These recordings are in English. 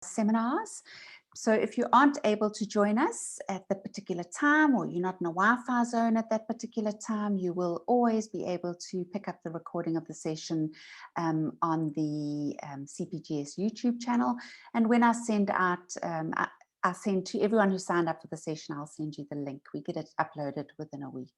seminars. So if you aren't able to join us at the particular time, or you're not in a Wi-Fi zone at that particular time, you will always be able to pick up the recording of the session on the CPGS YouTube channel. And when I send out, I send to everyone who signed up for the session, I'll send you the link. We get it uploaded within a week.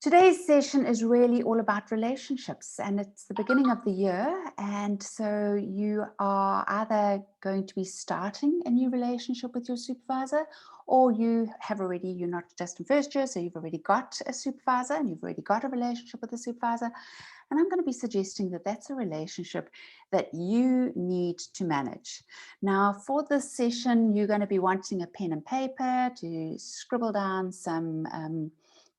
Today's session is really all about relationships, and it's the beginning of the year, and so you are either going to be starting a new relationship with your supervisor, or you have already, you're not just in first year, so you've already got a supervisor and you've already got a relationship with a supervisor. And I'm going to be suggesting that that's a relationship that you need to manage. Now, for this session, you're going to be wanting a pen and paper to scribble down some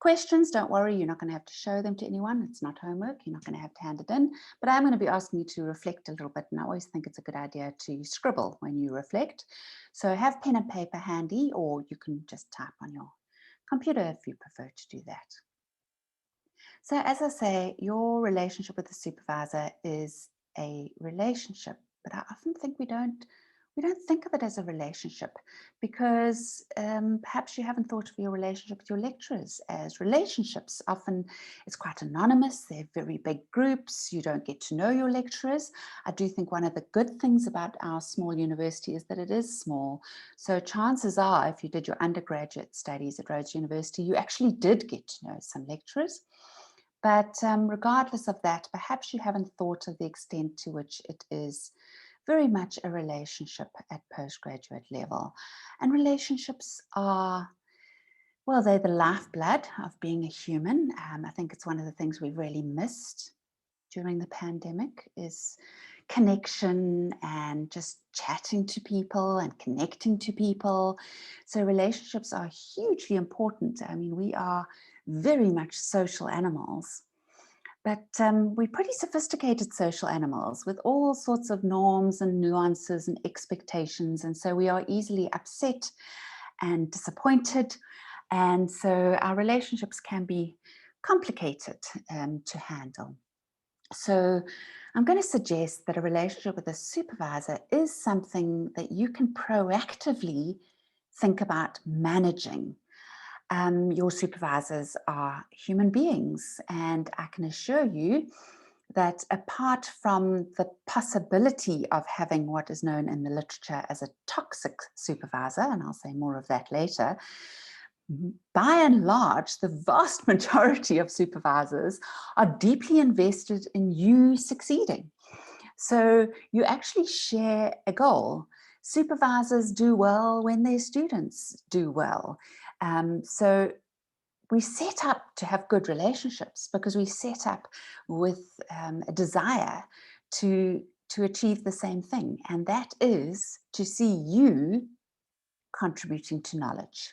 questions. Don't worry, you're not going to have to show them to anyone. It's not homework. You're not going to have to hand it in. But I'm going to be asking you to reflect a little bit. And I always think it's a good idea to scribble when you reflect. So have pen and paper handy, or you can just type on your computer if you prefer to do that. So as I say, your relationship with the supervisor is a relationship, but I often think we don't think of it as a relationship, because perhaps you haven't thought of your relationship with your lecturers as relationships. Often it's quite anonymous. They're very big groups. You don't get to know your lecturers. I do think one of the good things about our small university is that it is small. So chances are, if you did your undergraduate studies at Rhodes University, you actually did get to know some lecturers. But regardless of that, perhaps you haven't thought of the extent to which it is very much a relationship at postgraduate level. And relationships are, well, they're the lifeblood of being a human. I think it's one of the things we've really missed during the pandemic is connection and just chatting to people and connecting to people. So relationships are hugely important. I mean, we are very much social animals, but we're pretty sophisticated social animals with all sorts of norms and nuances and expectations. And so we are easily upset and disappointed. And so our relationships can be complicated to handle. So I'm going to suggest that a relationship with a supervisor is something that you can proactively think about managing. Your supervisors are human beings, and I can assure you that apart from the possibility of having what is known in the literature as a toxic supervisor, and I'll say more of that later, by and large, the vast majority of supervisors are deeply invested in you succeeding. So you actually share a goal. Supervisors do well when their students do well. So we set up to have good relationships because we set up with a desire to achieve the same thing, and that is to see you contributing to knowledge.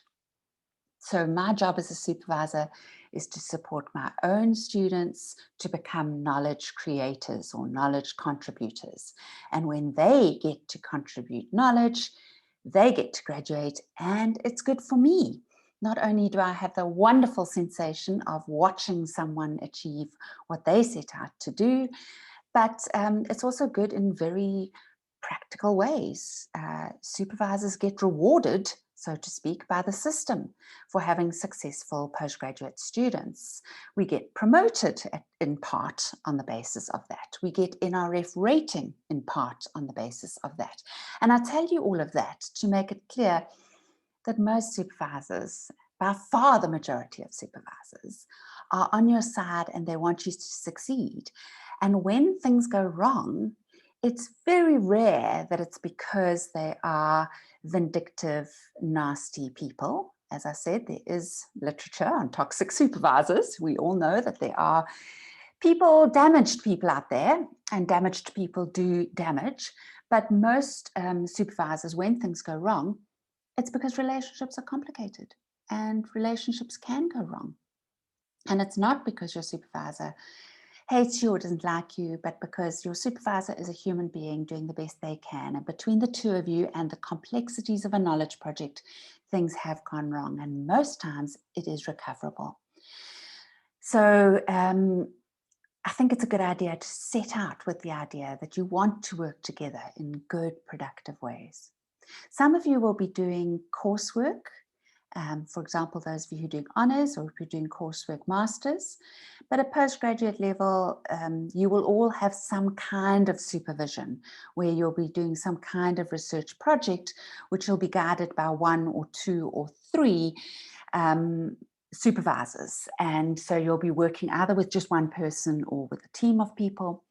So my job as a supervisor is to support my own students to become knowledge creators or knowledge contributors. And when they get to contribute knowledge, they get to graduate, and it's good for me. Not only do I have the wonderful sensation of watching someone achieve what they set out to do, but it's also good in very practical ways. Supervisors get rewarded, so to speak, by the system for having successful postgraduate students. We get promoted in part on the basis of that. We get NRF rating in part on the basis of that. And I tell you all of that to make it clear that most supervisors, by far the majority of supervisors, are on your side and they want you to succeed. And when things go wrong, it's very rare that it's because they are vindictive, nasty people. As I said, there is literature on toxic supervisors. We all know that there are damaged people out there, and damaged people do damage. But most supervisors, when things go wrong, it's because relationships are complicated and relationships can go wrong. And it's not because your supervisor hates you or doesn't like you, but because your supervisor is a human being doing the best they can. And between the two of you and the complexities of a knowledge project, things have gone wrong. And most times it is recoverable. So I think it's a good idea to set out with the idea that you want to work together in good, productive ways. Some of you will be doing coursework. For example, those of you who are doing honours or if you're doing coursework masters. But at postgraduate level, you will all have some kind of supervision where you'll be doing some kind of research project, which will be guided by 1 or 2 or 3 supervisors. And so you'll be working either with just one person or with a team of people.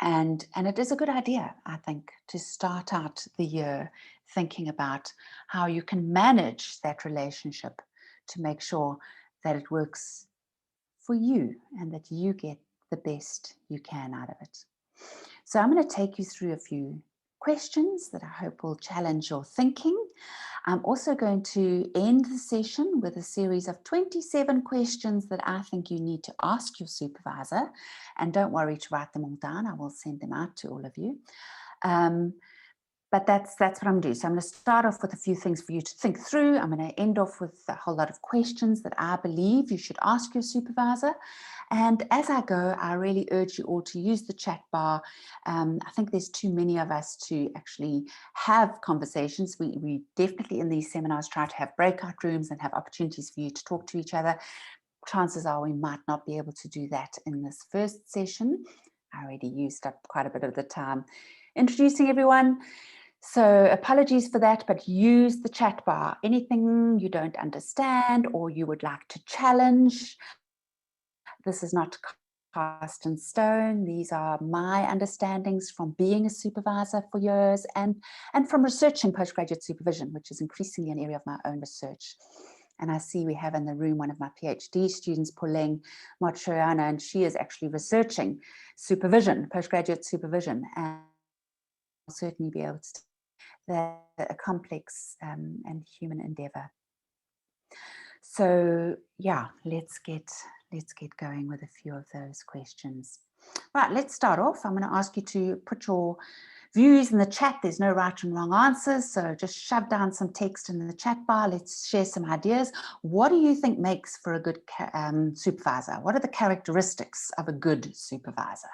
And it is a good idea, I think, to start out the year thinking about how you can manage that relationship to make sure that it works for you and that you get the best you can out of it. So I'm going to take you through a few questions that I hope will challenge your thinking. I'm also going to end the session with a series of 27 questions that I think you need to ask your supervisor. And don't worry to write them all down. I will send them out to all of you. But that's what I'm going to do. So I'm going to start off with a few things for you to think through. I'm going to end off with a whole lot of questions that I believe you should ask your supervisor. And as I go, I really urge you all to use the chat bar. I think there's too many of us to actually have conversations. We definitely in these seminars try to have breakout rooms and have opportunities for you to talk to each other. Chances are we might not be able to do that in this first session. I already used up quite a bit of the time introducing everyone. So apologies for that, but use the chat bar. Anything you don't understand or you would like to challenge, this is not cast in stone. These are my understandings from being a supervisor for years and from researching postgraduate supervision, which is increasingly an area of my own research. And I see we have in the room one of my PhD students, Pauline Matriana, and she is actually researching supervision, postgraduate supervision, and will certainly be able to a complex and human endeavor. So yeah, let's get going with a few of those questions. Right, let's start off. I'm going to ask you to put your views in the chat. There's no right and wrong answers, so just shove down some text in the chat bar. Let's share some ideas. What do you think makes for a good supervisor? What are the characteristics of a good supervisor?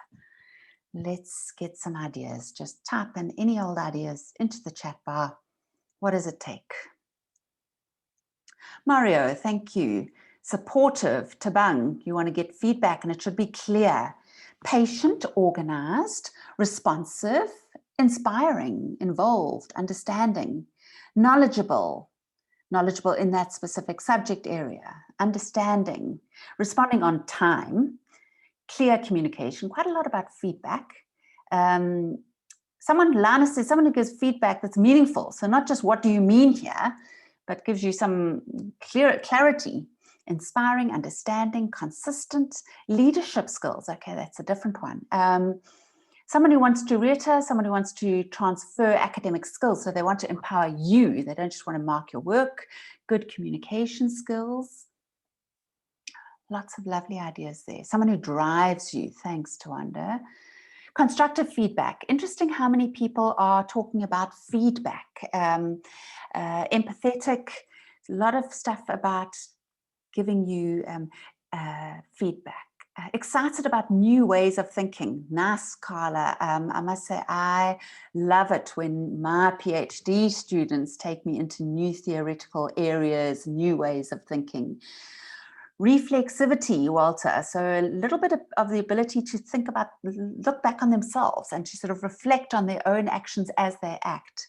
Let's get some ideas. Just type in any old ideas into the chat bar. What does it take? Mario, thank you. Supportive, Tabang, you want to get feedback and it should be clear. Patient, organized, responsive, inspiring, involved, understanding, knowledgeable in that specific subject area, understanding, responding on time, clear communication, quite a lot about feedback. Lana says, someone who gives feedback that's meaningful. So not just what do you mean here, but gives you some clarity, inspiring, understanding, consistent, leadership skills. Okay, that's a different one. Someone who wants to reiter, someone who wants to transfer academic skills. So they want to empower you. They don't just want to mark your work. Good communication skills. Lots of lovely ideas there. Someone who drives you. Thanks, Tawanda. Constructive feedback. Interesting how many people are talking about feedback. Empathetic. A lot of stuff about giving you feedback. Excited about new ways of thinking. Nice, Carla. I must say, I love it when my PhD students take me into new theoretical areas, new ways of thinking. Reflexivity, Walter. So a little bit of the ability to think about, look back on themselves and to sort of reflect on their own actions as they act.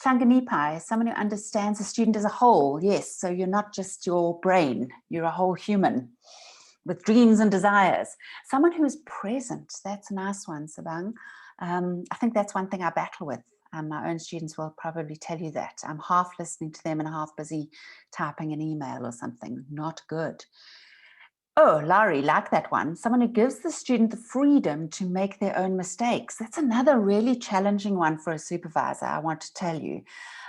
Shanganipai, someone who understands the student as a whole. Yes, so you're not just your brain, you're a whole human with dreams and desires. Someone who is present, that's a nice one, Sabang. I think that's one thing I battle with. My own students will probably tell you that. I'm half listening to them and half busy typing an email or something. Not good. Oh, Laurie, like that one. Someone who gives the student the freedom to make their own mistakes. That's another really challenging one for a supervisor, I want to tell you.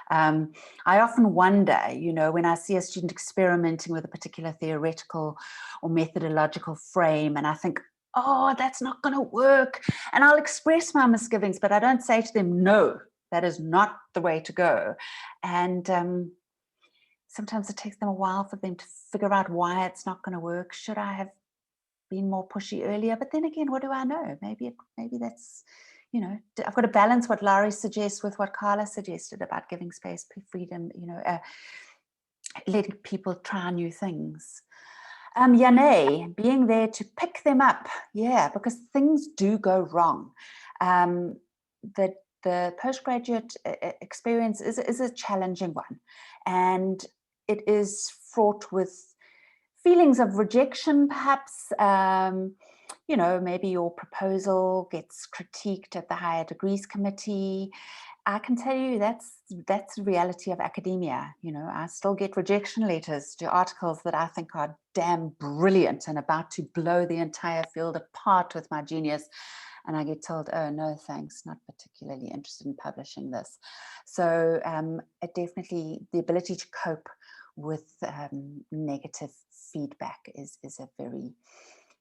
I often wonder, you know, when I see a student experimenting with a particular theoretical or methodological frame, and I think, oh, that's not going to work. And I'll express my misgivings, but I don't say to them, no, that is not the way to go. And sometimes it takes them a while for them to figure out why it's not going to work. Should I have been more pushy earlier, but then again, what do I know? Maybe that's, you know, I've got to balance what Laurie suggests with what Carla suggested about giving space, freedom, you know, letting people try new things. Yane, being there to pick them up. Yeah, because things do go wrong. The postgraduate experience is a challenging one, and it is fraught with feelings of rejection, perhaps. You know, maybe your proposal gets critiqued at the higher degrees committee. I can tell you that's the reality of academia. You know, I still get rejection letters to articles that I think are damn brilliant and about to blow the entire field apart with my genius. And I get told, oh, no, thanks, not particularly interested in publishing this. So it definitely, the ability to cope with negative feedback is a very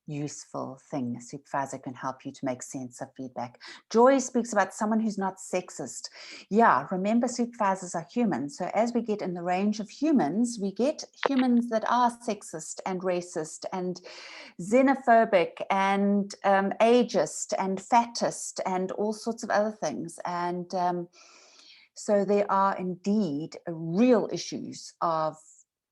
useful thing. A supervisor can help you to make sense of feedback. Joy speaks about someone who's not sexist. Yeah, remember, supervisors are human. So as we get in the range of humans, we get humans that are sexist and racist and xenophobic and ageist and fattest and all sorts of other things. And so there are indeed real issues of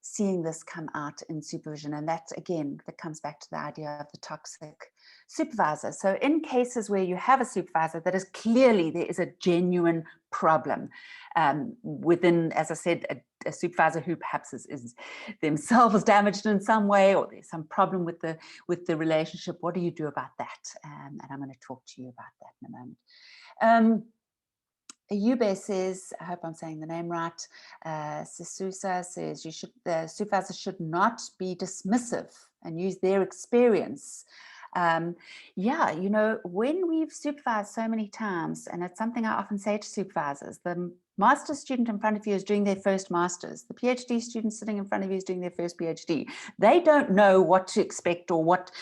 seeing this come out in supervision. And that, again, that comes back to the idea of the toxic supervisor. So in cases where you have a supervisor that is clearly there is a genuine problem within, as I said, a supervisor who perhaps is themselves damaged in some way, or there's some problem with the relationship, what do you do about that? And I'm going to talk to you about that in a moment. Yube says, I hope I'm saying the name right, Sisusa says the supervisor should not be dismissive and use their experience. Yeah, you know, when we've supervised so many times, and it's something I often say to supervisors, the master's student in front of you is doing their first master's. The PhD student sitting in front of you is doing their first PhD. They don't know what to expect or what,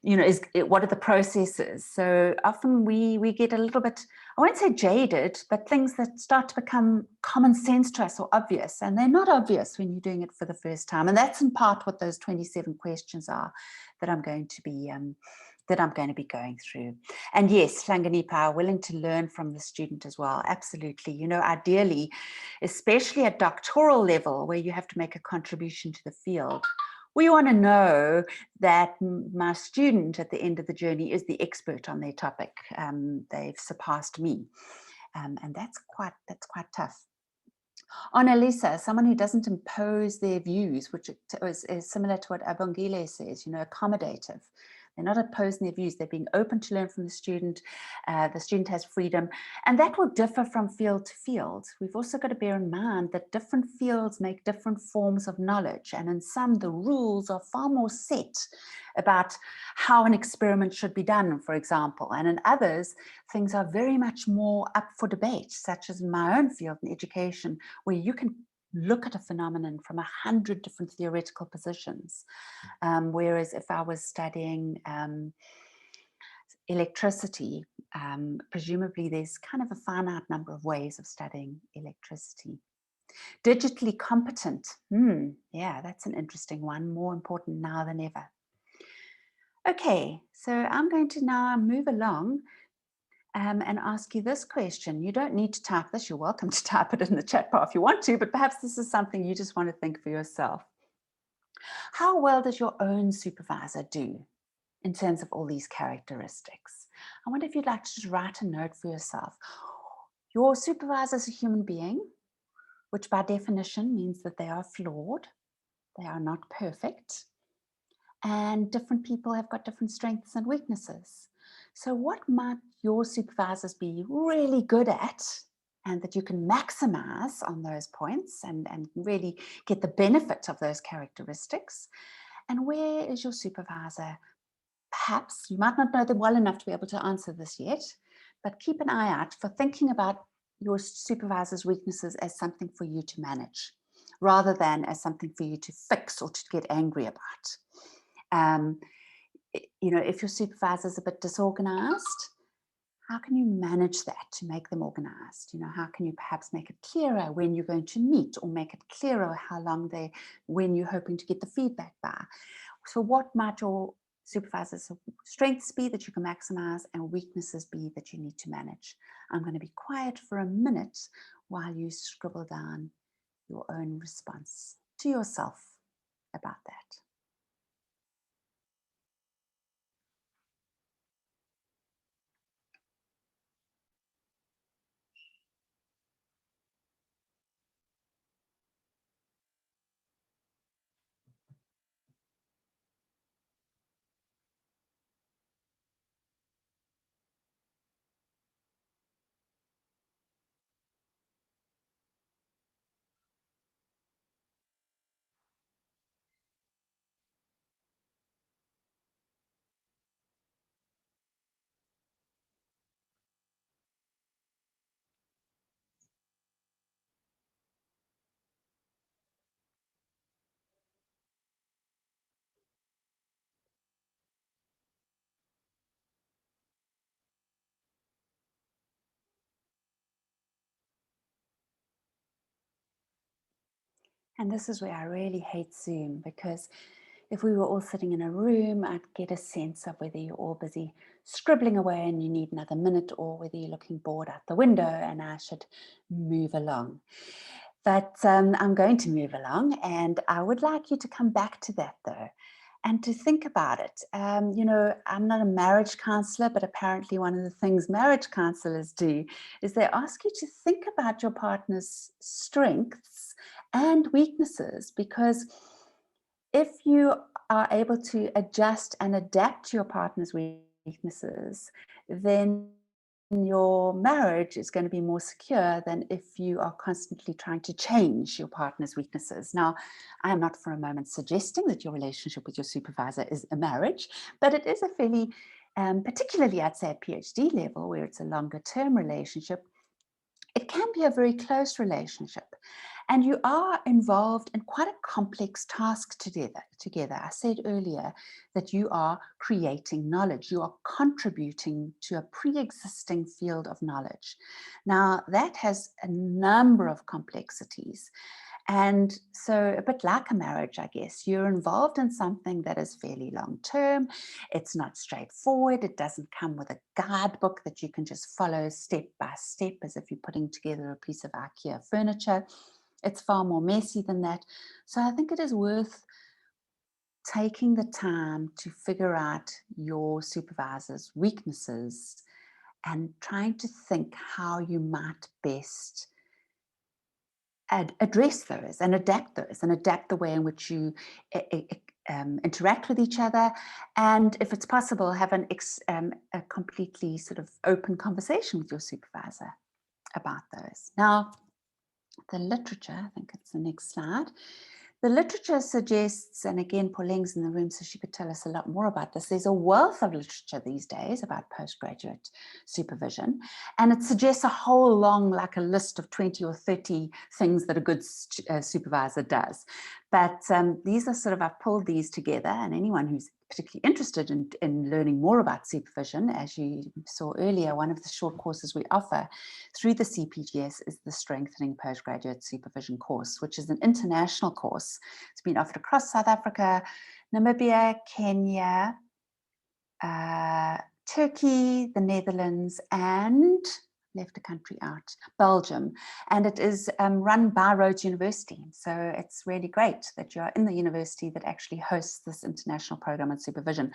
you know, what are the processes. So often we get a little bit, I won't say jaded, but things that start to become common sense to us or obvious. And they're not obvious when you're doing it for the first time. And that's in part what those 27 questions are that I'm going to be going through. And yes, Hlanganipa, willing to learn from the student as well. Absolutely. You know, ideally, especially at doctoral level where you have to make a contribution to the field, we want to know that my student at the end of the journey is the expert on their topic. They've surpassed me. And that's quite tough. On Elisa, someone who doesn't impose their views, which is similar to what Abongile says, you know, accommodative. They're not opposing their views. They're being open to learn from the student. The student has freedom. And that will differ from field to field. We've also got to bear in mind that different fields make different forms of knowledge. And in some, the rules are far more set about how an experiment should be done, for example. And in others, things are very much more up for debate, such as in my own field in education, where you can look at a phenomenon from 100 different theoretical positions. Whereas if I was studying electricity, presumably there's kind of a finite number of ways of studying electricity. Digitally competent. Yeah, that's an interesting one, more important now than ever. Okay, so I'm going to now move along and ask you this question. You don't need to type this. You're welcome to type it in the chat bar if you want to, but perhaps this is something you just want to think for yourself. How well does your own supervisor do in terms of all these characteristics? I wonder if you'd like to just write a note for yourself. Your supervisor is a human being, which by definition means that they are flawed. They are not perfect. And different people have got different strengths and weaknesses. So what might your supervisors be really good at, and that you can maximize on those points and really get the benefit of those characteristics? And where is your supervisor? Perhaps you might not know them well enough to be able to answer this yet, but keep an eye out for thinking about your supervisor's weaknesses as something for you to manage, rather than as something for you to fix or to get angry about. You know, if your supervisor is a bit disorganized, how can you manage that to make them organized? You know, how can you perhaps make it clearer when you're going to meet, or make it clearer how long when you're hoping to get the feedback by? So what might your supervisor's strengths be that you can maximize and weaknesses be that you need to manage. I'm going to be quiet for a minute while you scribble down your own response to yourself about that. And this is where I really hate Zoom, because if we were all sitting in a room, I'd get a sense of whether you're all busy scribbling away and you need another minute, or whether you're looking bored out the window and I should move along. But I'm going to move along, and I would like you to come back to that though, and to think about it. You know, I'm not a marriage counselor, but apparently one of the things marriage counselors do is they ask you to think about your partner's strengths and weaknesses, because if you are able to adjust and adapt to your partner's weaknesses, then your marriage is going to be more secure than if you are constantly trying to change your partner's weaknesses. Now, I am not for a moment suggesting that your relationship with your supervisor is a marriage, but it is a fairly, particularly I'd say at PhD level, where it's a longer term relationship, it can be a very close relationship. And you are involved in quite a complex task together. I said earlier that you are creating knowledge. You are contributing to a pre-existing field of knowledge. Now, that has a number of complexities. And so a bit like a marriage, I guess, you're involved in something that is fairly long term. It's not straightforward. It doesn't come with a guidebook that you can just follow step by step as if you're putting together a piece of IKEA furniture. It's far more messy than that. So I think it is worth taking the time to figure out your supervisor's weaknesses and trying to think how you might best address those and adapt the way in which you interact with each other, and if it's possible, have a completely sort of open conversation with your supervisor about those. Now, the literature, I think it's the next slide. The literature suggests, and again, Pauling's in the room, so she could tell us a lot more about this. There's a wealth of literature these days about postgraduate supervision, and it suggests a whole long, like a list of 20 or 30 things that a good supervisor does. But these are sort of, I've pulled these together, and anyone who's particularly interested in learning more about supervision, as you saw earlier, one of the short courses we offer through the CPGS is the Strengthening Postgraduate Supervision course, which is an international course. It's been offered across South Africa, Namibia, Kenya, Turkey, the Netherlands, and left a country out, Belgium, and it is run by Rhodes University. So it's really great that you're in the university that actually hosts this international program on supervision.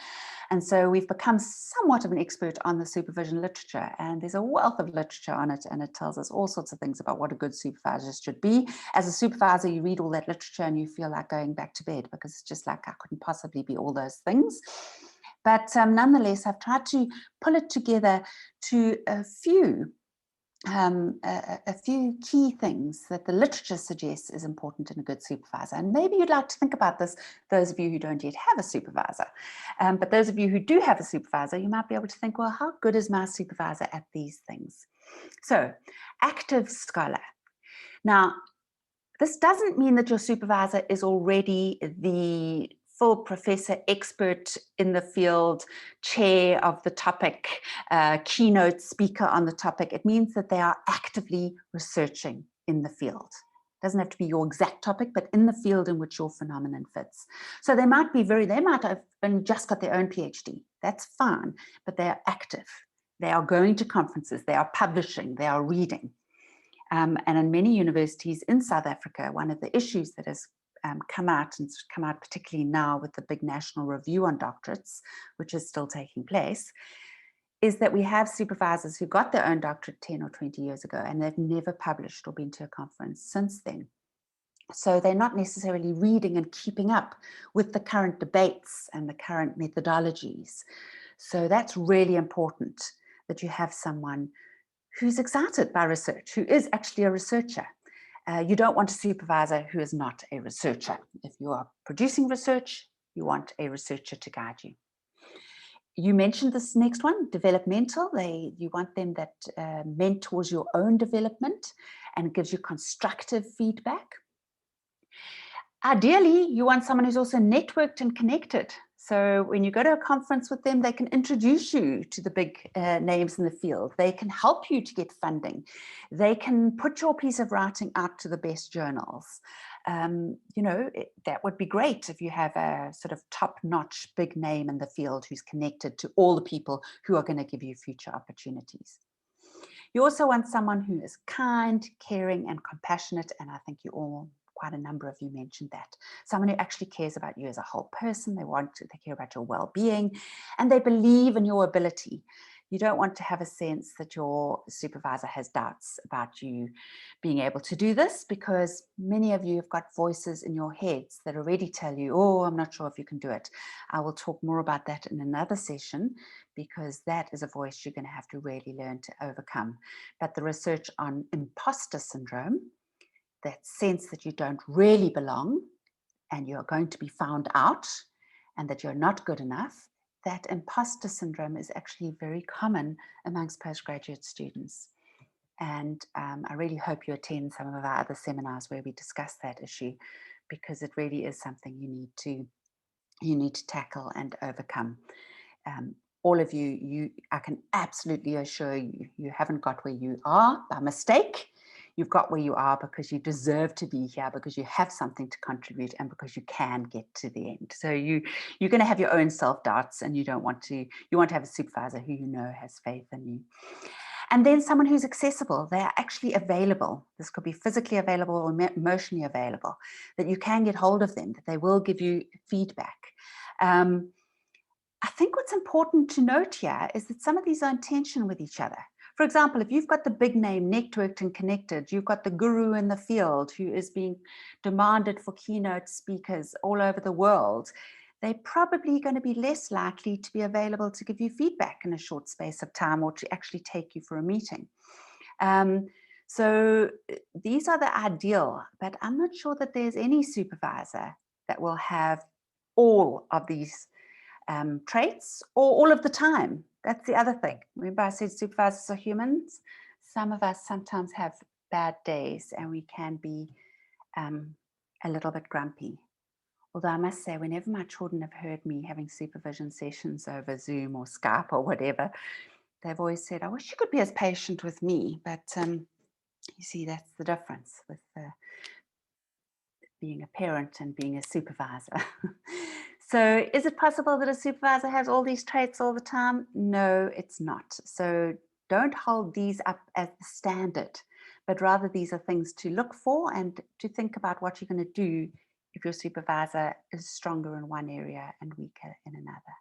And so we've become somewhat of an expert on the supervision literature, and there's a wealth of literature on it, and it tells us all sorts of things about what a good supervisor should be. As a supervisor, you read all that literature and you feel like going back to bed, because it's just like, I couldn't possibly be all those things. But nonetheless, I've tried to pull it together to a few key things that the literature suggests is important in a good supervisor. And maybe you'd like to think about this, those of you who don't yet have a supervisor. But those of you who do have a supervisor, you might be able to think, well, how good is my supervisor at these things? So, active scholar. Now, this doesn't mean that your supervisor is already the full professor, expert in the field, chair of the topic, keynote speaker on the topic. It means that they are actively researching in the field. Doesn't have to be your exact topic, but in the field in which your phenomenon fits. So they might have only just got their own PhD. That's fine, but they are active. They are going to conferences, they are publishing, they are reading. And in many universities in South Africa, one of the issues that has come out, and it's come out particularly now with the big national review on doctorates, which is still taking place, is that we have supervisors who got their own doctorate 10 or 20 years ago, and they've never published or been to a conference since then. So they're not necessarily reading and keeping up with the current debates and the current methodologies. So that's really important, that you have someone who's excited by research, who is actually a researcher. You don't want a supervisor who is not a researcher. If you are producing research, you want a researcher to guide you. You mentioned this next one, developmental. You want them that mentors your own development and gives you constructive feedback. Ideally, you want someone who's also networked and connected. So when you go to a conference with them, they can introduce you to the big names in the field. They can help you to get funding. They can put your piece of writing out to the best journals. You know, that would be great if you have a sort of top-notch big name in the field who's connected to all the people who are going to give you future opportunities. You also want someone who is kind, caring, and compassionate, and I think quite a number of you mentioned that. Someone who actually cares about you as a whole person. They care about your well-being, and they believe in your ability. You don't want to have a sense that your supervisor has doubts about you being able to do this, because many of you have got voices in your heads that already tell you, oh, I'm not sure if you can do it. I will talk more about that in another session, because that is a voice you're going to have to really learn to overcome. But the research on impostor syndrome, that sense that you don't really belong and you're going to be found out and that you're not good enough, that imposter syndrome is actually very common amongst postgraduate students. And I really hope you attend some of our other seminars where we discuss that issue, because it really is something you need to tackle and overcome. All of you, I can absolutely assure you, you haven't got where you are by mistake. You've got where you are because you deserve to be here, because you have something to contribute, and because you can get to the end. So you're going to have your own self-doubts, and you want to have a supervisor who you know has faith in you. And then someone who's accessible. They are actually available. This could be physically available or emotionally available, that you can get hold of them, that they will give you feedback. I think what's important to note here is that some of these are in tension with each other. For example, if you've got the big name networked and connected, you've got the guru in the field who is being demanded for keynote speakers all over the world, they're probably going to be less likely to be available to give you feedback in a short space of time, or to actually take you for a meeting. So these are the ideal, but I'm not sure that there's any supervisor that will have all of these traits or all of the time. That's the other thing. Remember I said supervisors are humans? Some of us sometimes have bad days and we can be a little bit grumpy. Although I must say, whenever my children have heard me having supervision sessions over Zoom or Skype or whatever, they've always said, I wish you could be as patient with me. But you see, that's the difference with being a parent and being a supervisor. So is it possible that a supervisor has all these traits all the time? No, it's not. So don't hold these up as the standard, but rather these are things to look for and to think about what you're going to do if your supervisor is stronger in one area and weaker in another.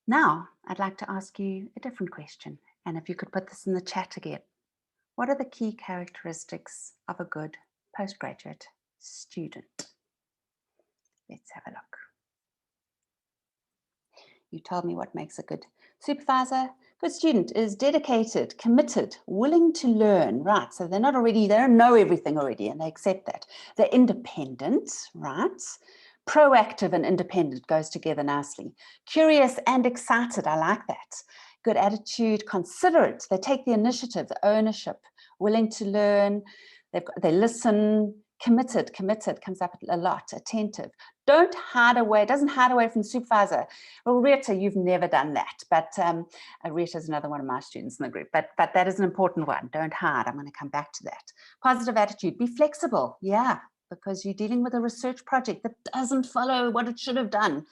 Now, I'd like to ask you a different question. And if you could put this in the chat again. What are the key characteristics of a good postgraduate student? Let's have a look. You told me what makes a good supervisor. Good student is dedicated, committed, willing to learn, right? So they don't know everything already, and they accept that. They're independent, right? Proactive and independent goes together nicely. Curious and excited, I like that. Good attitude, considerate. They take the initiative, the ownership, willing to learn. They listen, Committed comes up a lot. Attentive. Don't hide away. Doesn't hide away from the supervisor. Well, Rita, you've never done that. But Rita is another one of my students in the group. But that is an important one. Don't hide. I'm going to come back to that. Positive attitude. Be flexible. Yeah, because you're dealing with a research project that doesn't follow what it should have done.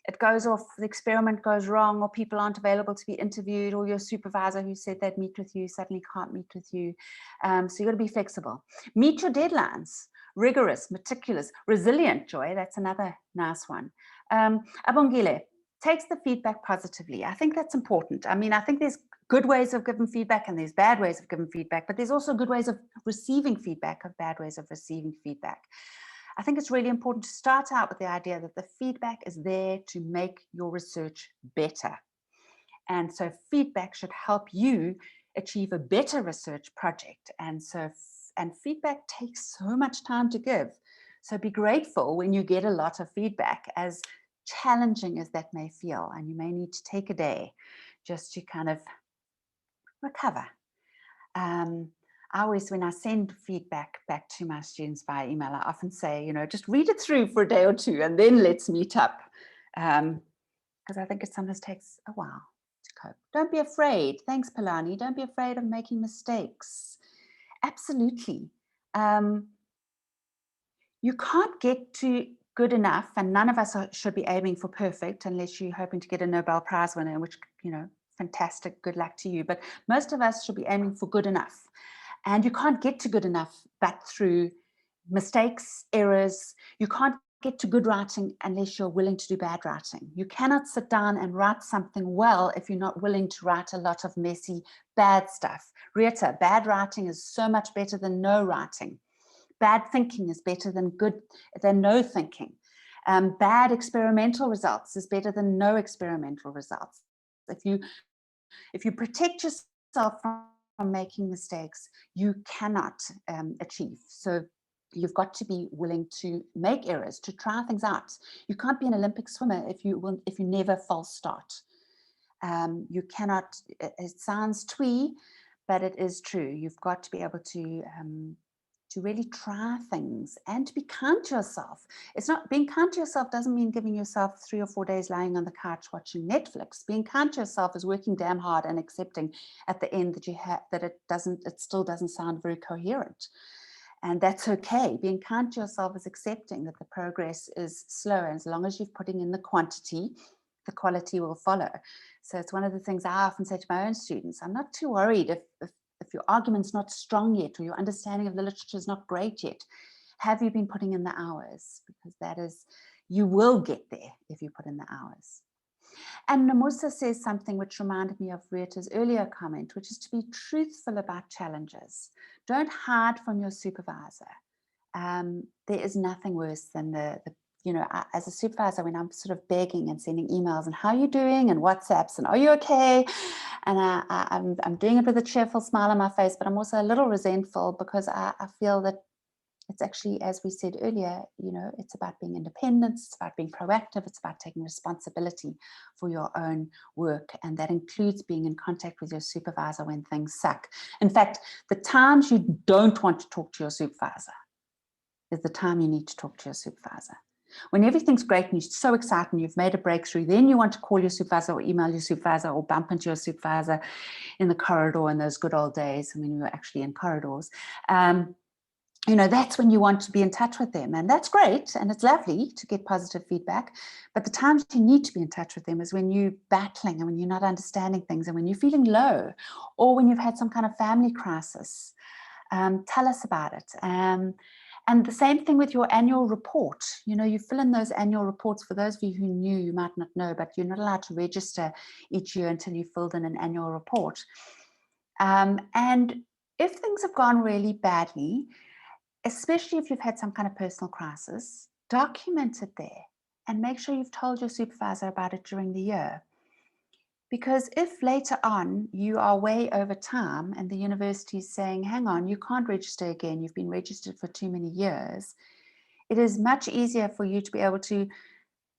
It goes off, the experiment goes wrong, or people aren't available to be interviewed, or your supervisor who said they'd meet with you suddenly can't meet with you. So you've got to be flexible. Meet your deadlines. Rigorous, meticulous, resilient, Joy. That's another nice one. Abongile takes the feedback positively. I think that's important. I mean, I think there's good ways of giving feedback and there's bad ways of giving feedback, but there's also good ways of receiving feedback, of bad ways of receiving feedback. I think it's really important to start out with the idea that the feedback is there to make your research better. And so feedback should help you achieve a better research project. And feedback takes so much time to give. So be grateful when you get a lot of feedback, as challenging as that may feel. And you may need to take a day just to kind of recover. I always, when I send feedback back to my students via email, I often say, you know, just read it through for a day or two and then let's meet up. Because I think it sometimes takes a while to cope. Don't be afraid. Thanks, Palani. Don't be afraid of making mistakes. Absolutely. You can't get to good enough, and none of us should be aiming for perfect unless you're hoping to get a Nobel Prize winner, which, you know, fantastic, good luck to you. But most of us should be aiming for good enough. And you can't get to good enough but through mistakes, errors. You can't get to good writing unless you're willing to do bad writing. You cannot sit down and write something well if you're not willing to write a lot of messy, bad stuff. Rita, bad writing is so much better than no writing. Bad thinking is better than no thinking. Bad experimental results is better than no experimental results. If you protect yourself from making mistakes, you cannot achieve. So you've got to be willing to make errors, to try things out. You can't be an Olympic swimmer if you never false start. You cannot. It sounds twee, but it is true. You've got to be able to really try things and to be kind to yourself. It's not, being kind to yourself doesn't mean giving yourself 3 or 4 days lying on the couch watching Netflix. Being kind to yourself is working damn hard and accepting at the end that it still doesn't sound very coherent. And that's okay. Being kind to yourself is accepting that the progress is slow, and as long as you're putting in the quantity, the quality will follow. So it's one of the things I often say to my own students. I'm not too worried if your argument's not strong yet, or your understanding of the literature is not great yet. Have you been putting in the hours? Because you will get there if you put in the hours. And Namusa says something which reminded me of Rita's earlier comment, which is to be truthful about challenges. Don't hide from your supervisor. There is nothing worse than as a supervisor, when I'm sort of begging and sending emails and how are you doing and WhatsApps and are you okay? And I'm doing it with a cheerful smile on my face, but I'm also a little resentful because I feel that it's actually, as we said earlier, it's about being independent, it's about being proactive, it's about taking responsibility for your own work. And that includes being in contact with your supervisor when things suck. In fact, the times you don't want to talk to your supervisor is the time you need to talk to your supervisor. When everything's great and you're so excited and you've made a breakthrough, then you want to call your supervisor or email your supervisor or bump into your supervisor in the corridor in those good old days. I mean, we were actually in corridors. That's when you want to be in touch with them. And that's great. And it's lovely to get positive feedback. But the times you need to be in touch with them is when you're battling and when you're not understanding things and when you're feeling low, or when you've had some kind of family crisis. Tell us about it. And the same thing with your annual report. You fill in those annual reports. For those of you who knew, you might not know, but you're not allowed to register each year until you've filled in an annual report. And if things have gone really badly, especially if you've had some kind of personal crisis, document it there and make sure you've told your supervisor about it during the year. Because if later on you are way over time and the university is saying, hang on, you can't register again, you've been registered for too many years, it is much easier for you to be able to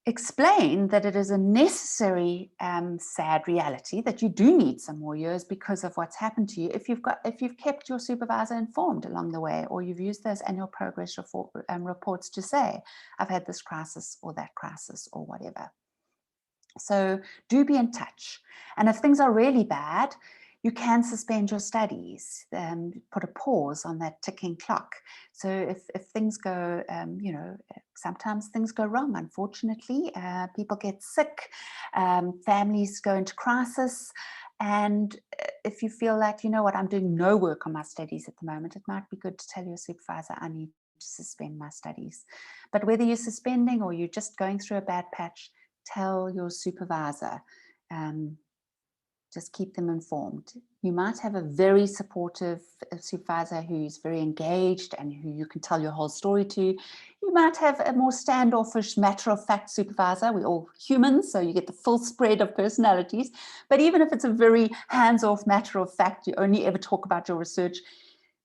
explain that it is a necessary sad reality that you do need some more years because of what's happened to you. If you've kept your supervisor informed along the way, or you've used those annual progress reports to say, I've had this crisis or that crisis or whatever. So do be in touch. And if things are really bad, you can suspend your studies, put a pause on that ticking clock. So if things go, sometimes things go wrong, unfortunately. People get sick, families go into crisis. And if you feel like, you know what, I'm doing no work on my studies at the moment, it might be good to tell your supervisor, I need to suspend my studies. But whether you're suspending or you're just going through a bad patch, tell your supervisor. Just keep them informed. You might have a very supportive supervisor who's very engaged and who you can tell your whole story to. You might have a more standoffish, matter-of-fact supervisor. We're all humans, so you get the full spread of personalities. But even if it's a very hands-off, matter-of-fact, you only ever talk about your research,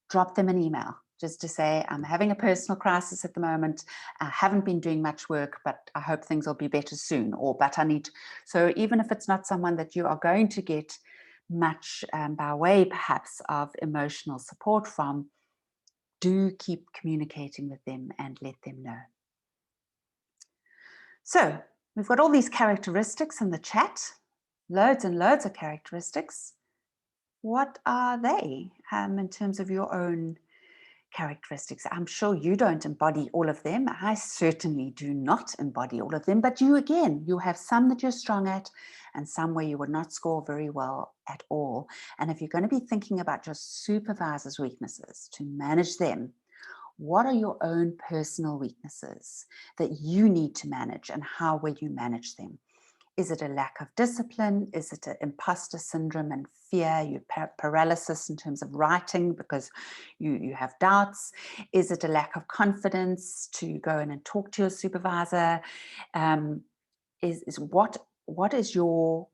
drop them an email just to say, I'm having a personal crisis at the moment. I haven't been doing much work, but I hope things will be better soon. Or, but I need, so even if it's not someone that you are going to get much by way, perhaps, of emotional support from, do keep communicating with them and let them know. So we've got all these characteristics in the chat, loads and loads of characteristics. What are they in terms of your own characteristics? I'm sure you don't embody all of them. I certainly do not embody all of them, but you, again, you have some that you're strong at and some where you would not score very well at all. And if you're going to be thinking about your supervisor's weaknesses, to manage them, what are your own personal weaknesses that you need to manage, and how will you manage them? Is it a lack of discipline? Is it an imposter syndrome and fear, your paralysis in terms of writing because you have doubts? Is it a lack of confidence to go in and talk to your supervisor? What is your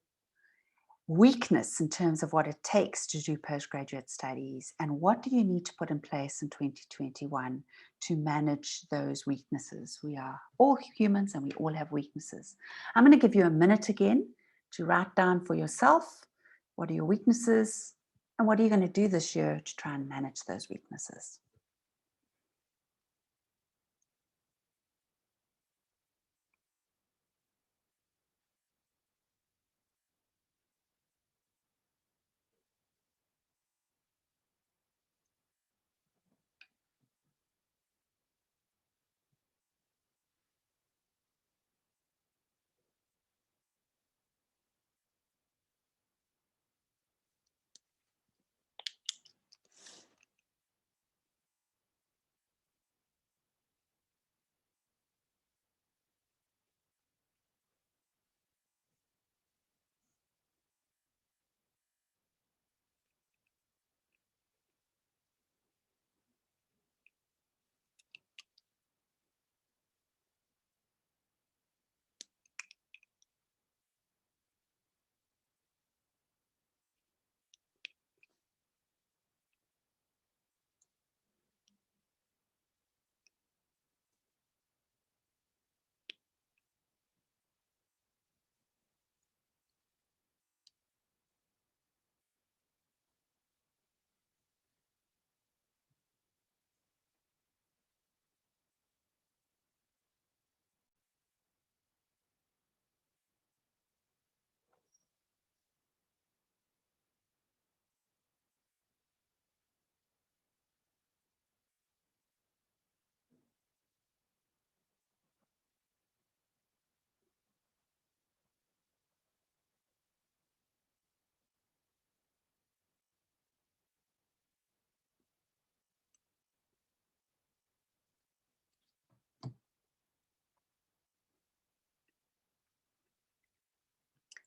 weakness in terms of what it takes to do postgraduate studies, and what do you need to put in place in 2021 to manage those weaknesses? We are all humans and we all have weaknesses. I'm going to give you a minute again to write down for yourself, what are your weaknesses and what are you going to do this year to try and manage those weaknesses?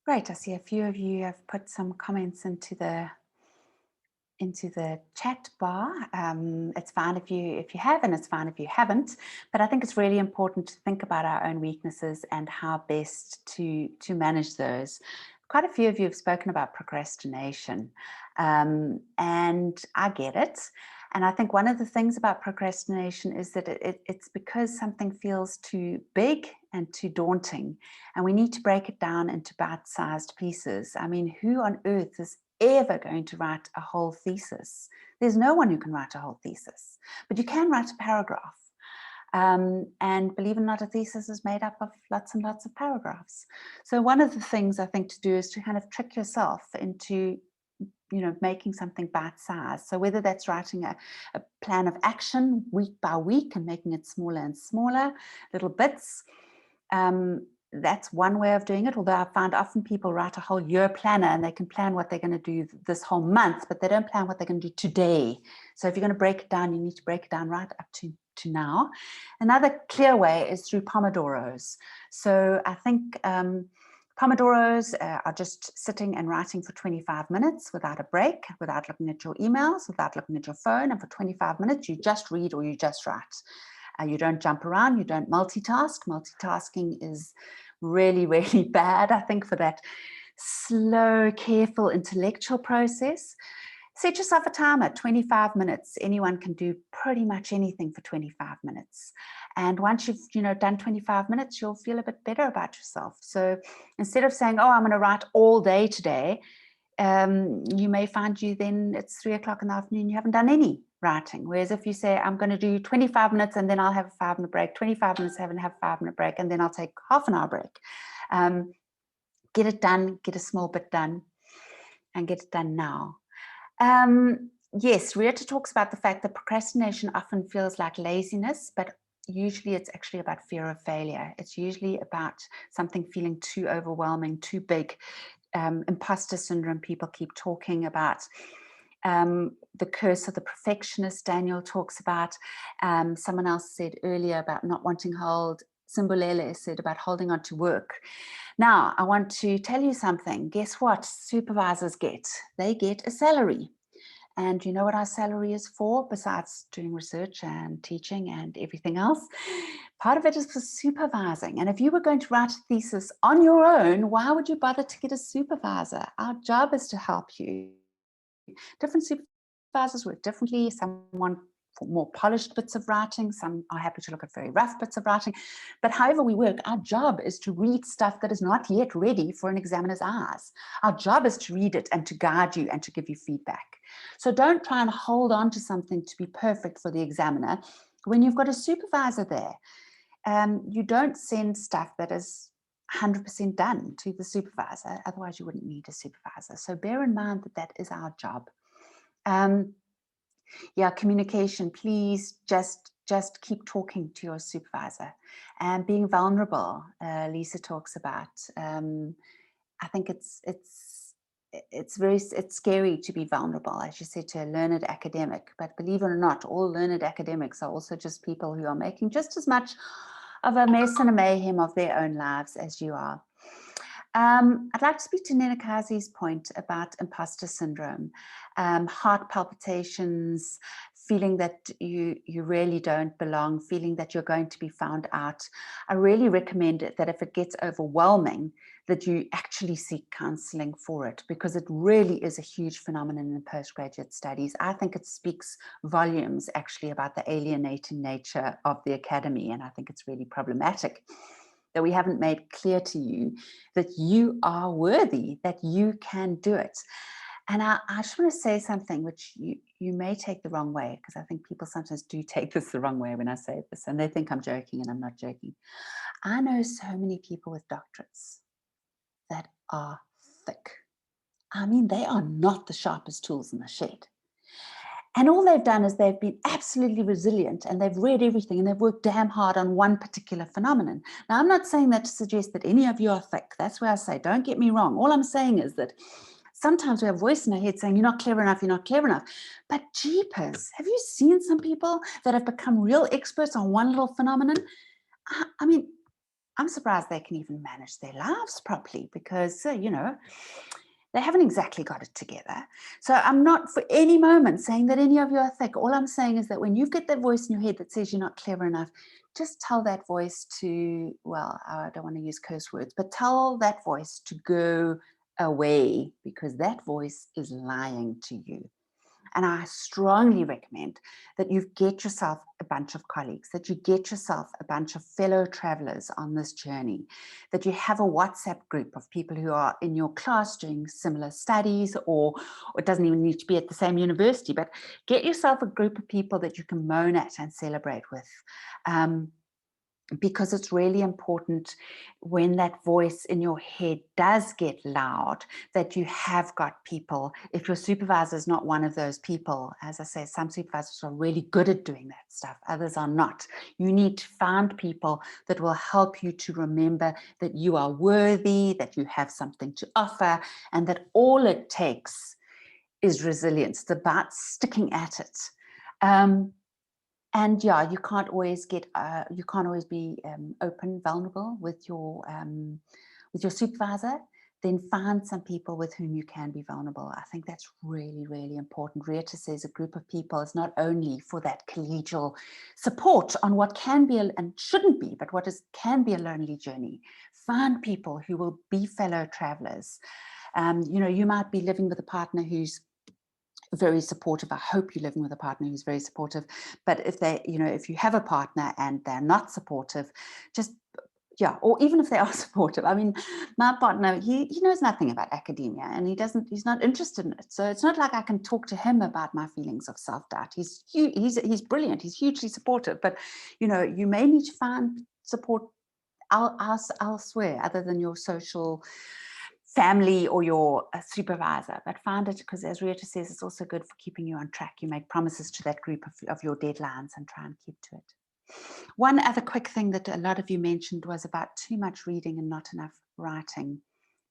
Great, I see a few of you have put some comments into the chat bar. It's fine if you have, and it's fine if you haven't, but I think it's really important to think about our own weaknesses and how best to manage those. Quite a few of you have spoken about procrastination, and I get it. And I think one of the things about procrastination is that it's because something feels too big and too daunting, and we need to break it down into bite-sized pieces. I mean, who on earth is ever going to write a whole thesis? There's no one who can write a whole thesis, but you can write a paragraph. And believe it or not, a thesis is made up of lots and lots of paragraphs. So one of the things I think to do is to kind of trick yourself into, making something bite-sized. So whether that's writing a plan of action week by week and making it smaller and smaller, little bits, that's one way of doing it. Although I find often people write a whole year planner and they can plan what they're going to do this whole month, but they don't plan what they're going to do today. So if you're going to break it down, you need to break it down right up to now. Another clear way is through Pomodoros. So I think Pomodoros are just sitting and writing for 25 minutes without a break, without looking at your emails, without looking at your phone. And for 25 minutes, you just read or you just write. You don't jump around, you don't multitask. Multitasking is really, really bad, I think, for that slow, careful, intellectual process. Set yourself a timer, 25 minutes. Anyone can do pretty much anything for 25 minutes. And once you've done 25 minutes, you'll feel a bit better about yourself. So instead of saying, oh, I'm going to write all day today, you may find then it's 3 o'clock in the afternoon, you haven't done any writing. Whereas if you say, I'm going to do 25 minutes and then I'll have a 5-minute break, 25 minutes, have a 5-minute break, and then I'll take half an hour break. Get it done, get a small bit done, and get it done now. Yes, Rita talks about the fact that procrastination often feels like laziness, but usually it's actually about fear of failure. It's usually about something feeling too overwhelming, too big. Impostor syndrome, people keep talking about. The curse of the perfectionist, Daniel talks about. Someone else said earlier about not wanting to hold. Simbulele said about holding on to work. Now, I want to tell you something. Guess what supervisors get? They get a salary. And you know what our salary is for, besides doing research and teaching and everything else? Part of it is for supervising. And if you were going to write a thesis on your own, why would you bother to get a supervisor? Our job is to help you. Different supervisors work differently. Someone for more polished bits of writing, some are happy to look at very rough bits of writing. But however we work, our job is to read stuff that is not yet ready for an examiner's eyes. Our job is to read it and to guide you and to give you feedback. So don't try and hold on to something to be perfect for the examiner when you've got a supervisor there. You don't send stuff that is 100% done to the supervisor, otherwise you wouldn't need a supervisor. So bear in mind that that is our job. Yeah, communication, please just keep talking to your supervisor and being vulnerable. Lisa talks about. I think it's scary to be vulnerable, as you said, to a learned academic. But believe it or not, all learned academics are also just people who are making just as much of a mess and a mayhem of their own lives as you are. I'd like to speak to Nenakazi's point about imposter syndrome, heart palpitations, feeling that you really don't belong, feeling that you're going to be found out. I really recommend that if it gets overwhelming, that you actually seek counseling for it, because it really is a huge phenomenon in postgraduate studies. I think it speaks volumes actually about the alienating nature of the academy, and I think it's really problematic that we haven't made clear to you that you are worthy, that you can do it. And I just want to say something which you may take the wrong way, because I think people sometimes do take this the wrong way when I say this, and they think I'm joking, and I'm not joking. I know so many people with doctorates that are thick. I mean, they are not the sharpest tools in the shed. And all they've done is they've been absolutely resilient, and they've read everything, and they've worked damn hard on one particular phenomenon. Now, I'm not saying that to suggest that any of you are thick. That's where I say, don't get me wrong. All I'm saying is that sometimes we have a voice in our head saying, you're not clever enough, you're not clever enough. But jeepers, have you seen some people that have become real experts on one little phenomenon? I mean, I'm surprised they can even manage their lives properly, because, they haven't exactly got it together. So I'm not for any moment saying that any of you are thick. All I'm saying is that when you get that voice in your head that says you're not clever enough, just tell that voice to, well, I don't want to use curse words, but tell that voice to go away, because that voice is lying to you. And I strongly recommend that you get yourself a bunch of colleagues, that you get yourself a bunch of fellow travelers on this journey, that you have a WhatsApp group of people who are in your class doing similar studies, or it doesn't even need to be at the same university, but get yourself a group of people that you can moan at and celebrate with. Because it's really important when that voice in your head does get loud, that you have got people. If your supervisor is not one of those people, as I say, some supervisors are really good at doing that stuff, others are not. You need to find people that will help you to remember that you are worthy, that you have something to offer, and that all it takes is resilience. It's about sticking at it. And yeah, you can't always be open, vulnerable with your supervisor. Then find some people with whom you can be vulnerable. I think that's really, really important. Rita says a group of people is not only for that collegial support on what can be and shouldn't be, but can be a lonely journey. Find people who will be fellow travelers. You might be living with a partner who's very supportive. I hope you're living with a partner who's very supportive. But if you have a partner and they're not supportive, or even if they are supportive. I mean, my partner, he knows nothing about academia, and he's not interested in it. So it's not like I can talk to him about my feelings of self-doubt. He's brilliant. He's hugely supportive. But you may need to find support elsewhere other than your social family or your supervisor, but find it, because as Rita says, it's also good for keeping you on track. You make promises to that group of your deadlines and try and keep to it. One other quick thing that a lot of you mentioned was about too much reading and not enough writing.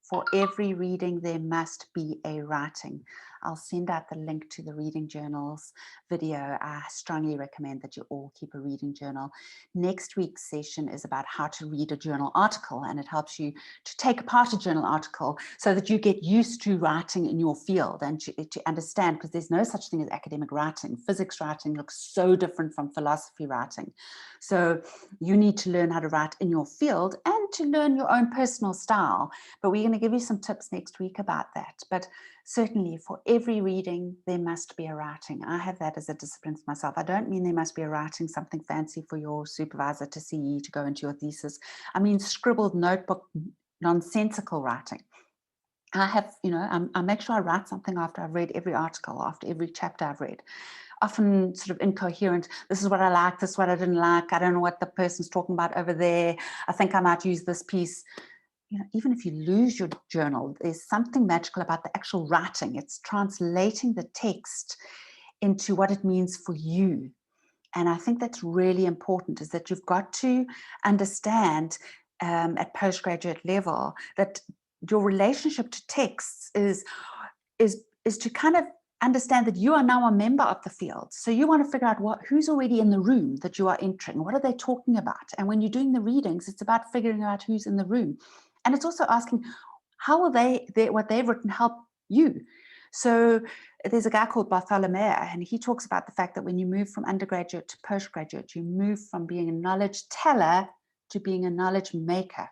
For every reading, there must be a writing. I'll send out the link to the reading journals video. I strongly recommend that you all keep a reading journal. Next week's session is about how to read a journal article, and it helps you to take apart a journal article so that you get used to writing in your field and to understand, because there's no such thing as academic writing. Physics writing looks so different from philosophy writing. So you need to learn how to write in your field and to learn your own personal style. But we're going to give you some tips next week about that. But certainly for every reading, there must be a writing. I have that as a discipline for myself. I don't mean there must be a writing, something fancy for your supervisor to see to go into your thesis. I mean scribbled notebook, nonsensical writing. I make sure I write something after I've read every article, after every chapter I've read. Often sort of incoherent. This is what I like, this is what I didn't like. I don't know what the person's talking about over there. I think I might use this piece. Even if you lose your journal, there's something magical about the actual writing. It's translating the text into what it means for you. And I think that's really important, is that you've got to understand at postgraduate level that your relationship to texts is to kind of understand that you are now a member of the field. So you want to figure out who's already in the room that you are entering. What are they talking about? And when you're doing the readings, it's about figuring out who's in the room. And it's also asking, how will what they've written help you? So there's a guy called Bartholomew, and he talks about the fact that when you move from undergraduate to postgraduate, you move from being a knowledge teller to being a knowledge maker.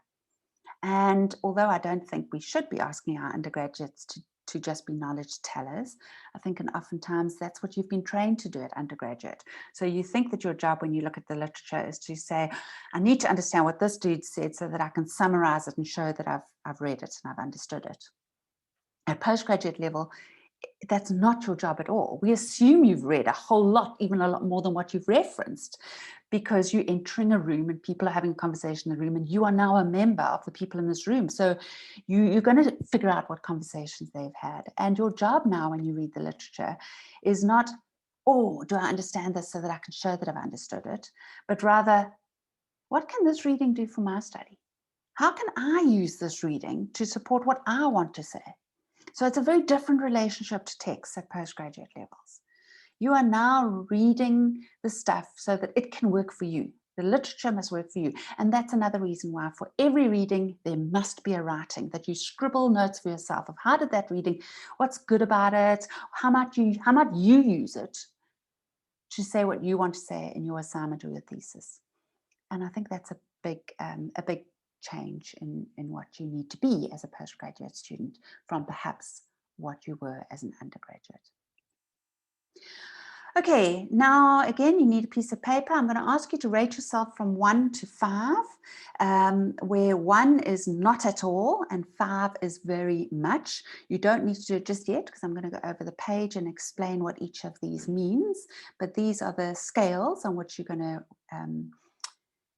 And although I don't think we should be asking our undergraduates to just be knowledge tellers, I think oftentimes that's what you've been trained to do at undergraduate. So you think that your job when you look at the literature is to say, I need to understand what this dude said so that I can summarize it and show that I've read it and I've understood it. At postgraduate level, that's not your job at all. We assume you've read a whole lot, even a lot more than what you've referenced, because you're entering a room and people are having a conversation in the room, and you are now a member of the people in this room. So you're going to figure out what conversations they've had. And your job now when you read the literature is not, oh, do I understand this so that I can show that I've understood it? But rather, what can this reading do for my study? How can I use this reading to support what I want to say? So it's a very different relationship to text at postgraduate levels. You are now reading the stuff so that it can work for you. The literature must work for you. And that's another reason why for every reading, there must be a writing, that you scribble notes for yourself of how did that reading, what's good about it, how might you use it to say what you want to say in your assignment or your thesis. And I think that's a big change in what you need to be as a postgraduate student from perhaps what you were as an undergraduate. Okay, now again, you need a piece of paper. I'm going to ask you to rate yourself from 1 to 5, where 1 is not at all and 5 is very much. You don't need to do it just yet because I'm going to go over the page and explain what each of these means. But these are the scales on which you're going to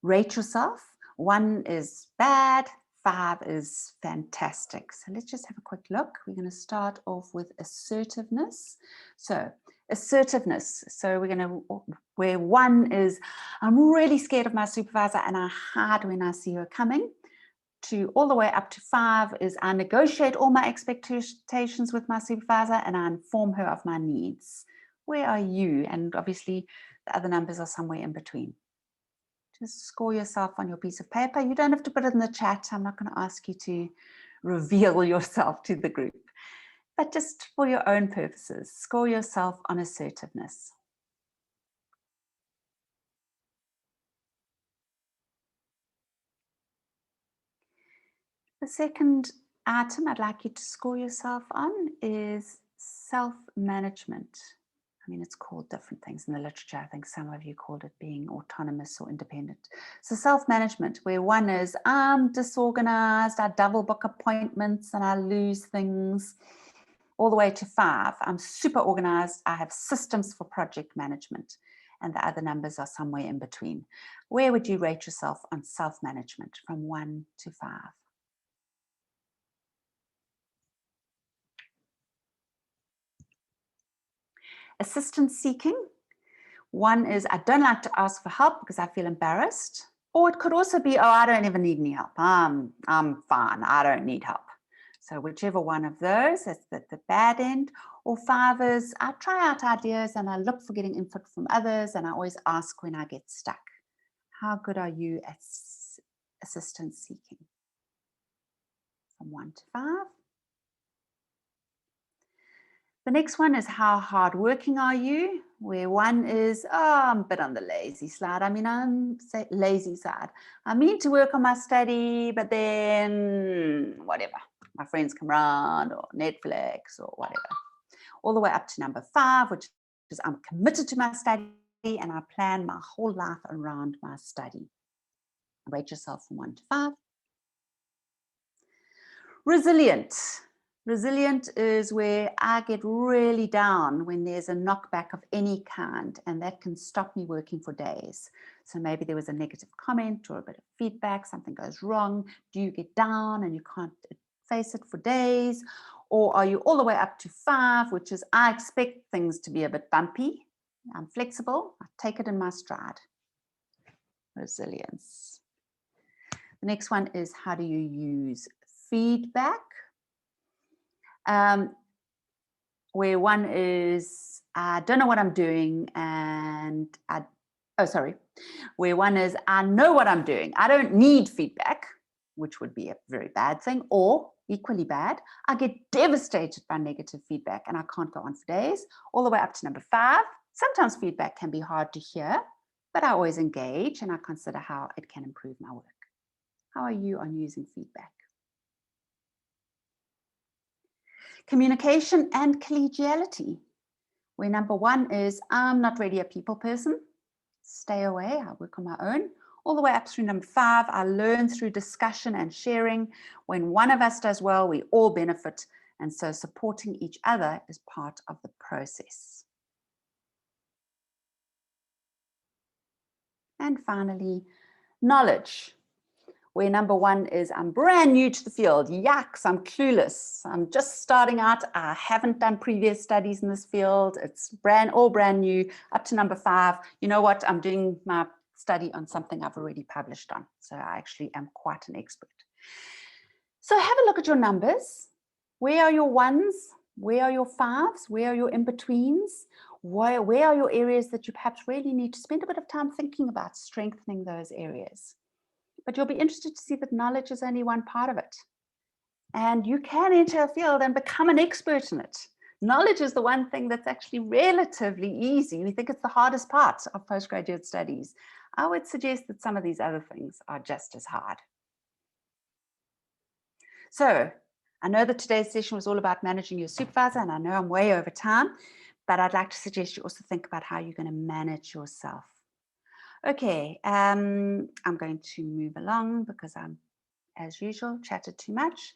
rate yourself. 1 is bad, 5 is fantastic. So let's just have a quick look. We're going to start off with assertiveness. So assertiveness. So we're going to, where 1 is, I'm really scared of my supervisor and I hide when I see her coming, to all the way up to 5 is I negotiate all my expectations with my supervisor and I inform her of my needs. Where are you? And obviously the other numbers are somewhere in between. Just score yourself on your piece of paper. You don't have to put it in the chat. I'm not going to ask you to reveal yourself to the group, but just for your own purposes, score yourself on assertiveness. The second item I'd like you to score yourself on is self-management. I mean, it's called different things in the literature. I think some of you called it being autonomous or independent. So self-management, where 1 is I'm disorganized, I double book appointments and I lose things, all the way to 5, I'm super organized, I have systems for project management, and the other numbers are somewhere in between. Where would you rate yourself on self-management from 1 to 5? Assistance seeking. 1 is I don't like to ask for help because I feel embarrassed. Or it could also be, oh, I don't even need any help. I'm fine. I don't need help. So whichever one of those, that's the bad end. Or 5 is I try out ideas and I look for getting input from others and I always ask when I get stuck. How good are you at assistance seeking? From 1 to 5. The next one is how hardworking are you? Where 1 is, oh, I'm a bit on the lazy side. I mean, I'm lazy side. I mean to work on my study, but then whatever. My friends come around or Netflix or whatever. All the way up to number 5, which is I'm committed to my study and I plan my whole life around my study. Rate yourself from 1 to 5. Resilient. Resilient is where I get really down when there's a knockback of any kind, and that can stop me working for days. So maybe there was a negative comment or a bit of feedback, something goes wrong. Do you get down and you can't face it for days? Or are you all the way up to 5, which is I expect things to be a bit bumpy. I'm flexible. I take it in my stride. Resilience. The next one is how do you use feedback? Where 1 is I don't know what I'm doing and where 1 is I know what I'm doing. I don't need feedback, which would be a very bad thing, or equally bad, I get devastated by negative feedback and I can't go on for days, all the way up to number 5. Sometimes feedback can be hard to hear, but I always engage and I consider how it can improve my work. How are you on using feedback? Communication and collegiality, where number 1 is I'm not really a people person. Stay away, I work on my own. All the way up through number 5, I learn through discussion and sharing. When one of us does well, we all benefit. And so supporting each other is part of the process. And finally, knowledge, where number 1 is I'm brand new to the field. Yucks, I'm clueless. I'm just starting out. I haven't done previous studies in this field. It's all brand new. Up to number 5, you know what? I'm doing my study on something I've already published on. So I actually am quite an expert. So have a look at your numbers. Where are your 1s? Where are your 5s? Where are your in-betweens? Where are your areas that you perhaps really need to spend a bit of time thinking about strengthening those areas? But you'll be interested to see that knowledge is only one part of it. And you can enter a field and become an expert in it. Knowledge is the one thing that's actually relatively easy. We think it's the hardest part of postgraduate studies. I would suggest that some of these other things are just as hard. So I know that today's session was all about managing your supervisor, and I know I'm way over time, but I'd like to suggest you also think about how you're going to manage yourself. Okay, I'm going to move along because I'm, as usual, chatted too much.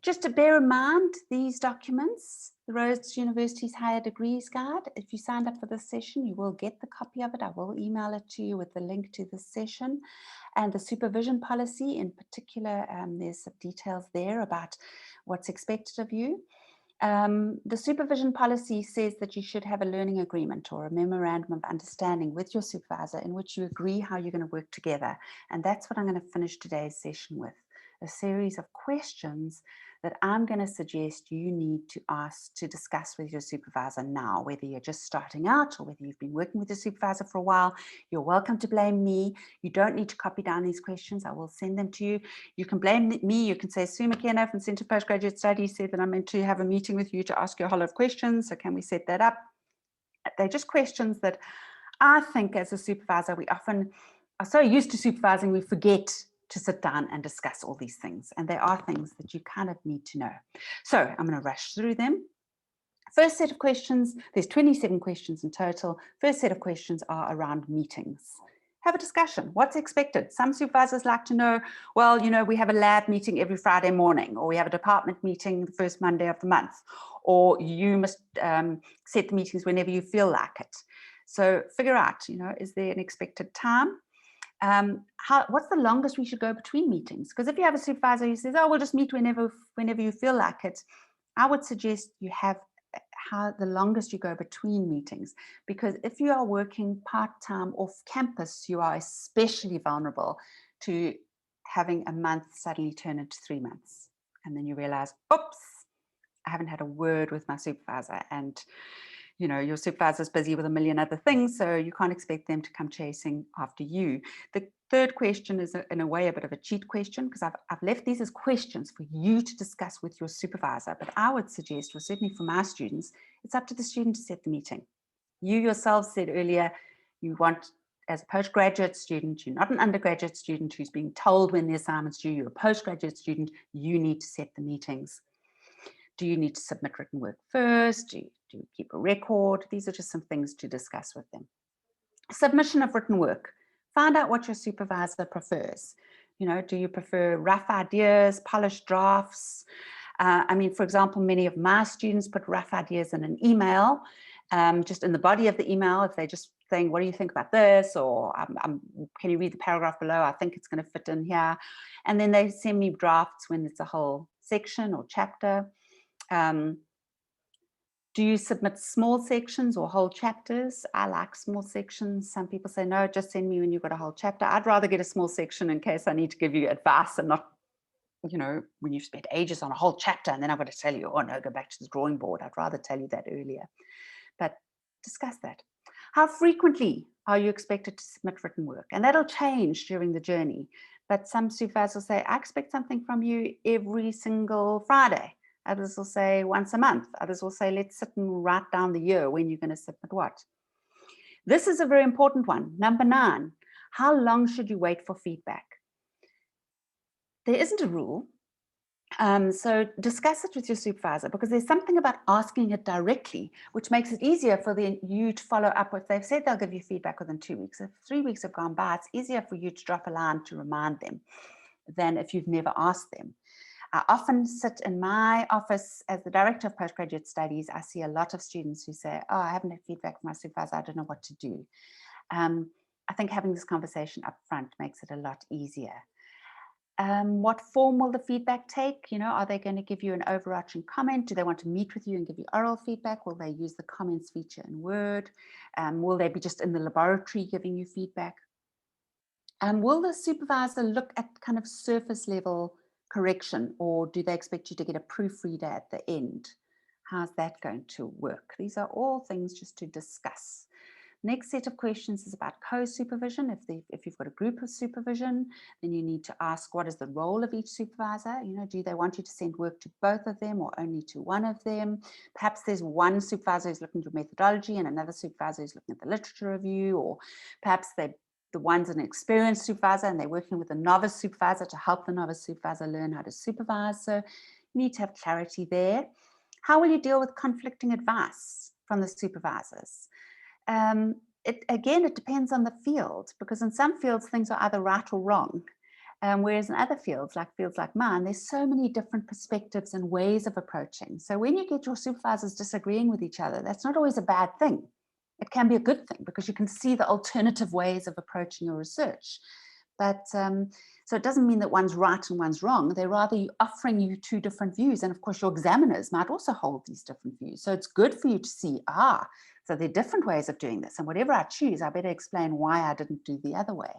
Just to bear in mind, these documents, the Rhodes University's Higher Degrees Guide, if you signed up for this session, you will get the copy of it. I will email it to you with the link to this session. And the supervision policy in particular, there's some details there about what's expected of you. The supervision policy says that you should have a learning agreement or a memorandum of understanding with your supervisor in which you agree how you're going to work together. And that's what I'm going to finish today's session with, a series of questions that I'm going to suggest you need to ask to discuss with your supervisor now, whether you're just starting out or whether you've been working with your supervisor for a while. You're welcome to blame me. You don't need to copy down these questions. I will send them to you. You can blame me. You can say, Sue McKenna from Centre Postgraduate Studies said that I'm meant to have a meeting with you to ask you a whole lot of questions. So can we set that up? They're just questions that I think as a supervisor, we often are so used to supervising, we forget to sit down and discuss all these things. And there are things that you kind of need to know. So I'm going to rush through them. First set of questions, there's 27 questions in total. First set of questions are around meetings. Have a discussion. What's expected? Some supervisors like to know, well, you know, we have a lab meeting every Friday morning, or we have a department meeting the first Monday of the month, or you must set the meetings whenever you feel like it. So figure out, you know, is there an expected time? What's the longest we should go between meetings? Because if you have a supervisor who says, oh, we'll just meet whenever you feel like it, I would suggest you have how the longest you go between meetings, because if you are working part-time off campus, you are especially vulnerable to having a month suddenly turn into 3 months. And then you realize, oops, I haven't had a word with my supervisor, and you know, your supervisor's busy with a million other things, so you can't expect them to come chasing after you. The third question is, in a way, a bit of a cheat question, because I've left these as questions for you to discuss with your supervisor. But I would suggest, or certainly for my students, it's up to the student to set the meeting. You yourself said earlier, you want, as a postgraduate student, you're not an undergraduate student who's being told when the assignment's due, you're a postgraduate student, you need to set the meetings. Do you need to submit written work first? Do you keep a record? These are just some things to discuss with them. Submission of written work. Find out what your supervisor prefers. You know, do you prefer rough ideas, polished drafts? I mean, for example, many of my students put rough ideas in an email, just in the body of the email, if they're just saying, what do you think about this? Or can you read the paragraph below? I think it's going to fit in here. And then they send me drafts when it's a whole section or chapter. Do you submit small sections or whole chapters? I like small sections. Some people say, no, just send me when you've got a whole chapter. I'd rather get a small section in case I need to give you advice, and not, you know, when you've spent ages on a whole chapter and then I've got to tell you, oh no, go back to the drawing board. I'd rather tell you that earlier. But discuss that. How frequently are you expected to submit written work? And that'll change during the journey. But some supervisors will say, I expect something from you every single Friday. Others will say once a month. Others will say, let's sit and write down the year when you're going to submit what. This is a very important one. Number 9, how long should you wait for feedback? There isn't a rule. So discuss it with your supervisor, because there's something about asking it directly, which makes it easier for you to follow up. If they've said they'll give you feedback within 2 weeks, if 3 weeks have gone by, it's easier for you to drop a line to remind them than if you've never asked them. I often sit in my office as the director of postgraduate studies. I see a lot of students who say, oh, I haven't had feedback from my supervisor, I don't know what to do. I think having this conversation up front makes it a lot easier. What form will the feedback take? You know, are they going to give you an overarching comment? Do they want to meet with you and give you oral feedback? Will they use the comments feature in Word? Will they be just in the laboratory giving you feedback? Will the supervisor look at kind of surface level correction, or do they expect you to get a proofreader at the end? How's that going to work? These are all things just to discuss. Next set of questions is about co-supervision. If you've got a group of supervision, then you need to ask, what is the role of each supervisor? You know, do they want you to send work to both of them or only to one of them? Perhaps there's one supervisor who's looking at methodology and another supervisor who's looking at the literature review, or perhaps the one's an experienced supervisor and they're working with a novice supervisor to help the novice supervisor learn how to supervise. So you need to have clarity there. How will you deal with conflicting advice? from the supervisors. Again, it depends on the field, because in some fields things are either right or wrong. Whereas in other fields like mine, there's so many different perspectives and ways of approaching. So when you get your supervisors disagreeing with each other, that's not always a bad thing. It can be a good thing because you can see the alternative ways of approaching your research. But so it doesn't mean that one's right and one's wrong. They're rather offering you two different views. And of course, your examiners might also hold these different views. So it's good for you to see, so there are different ways of doing this. And whatever I choose, I better explain why I didn't do the other way.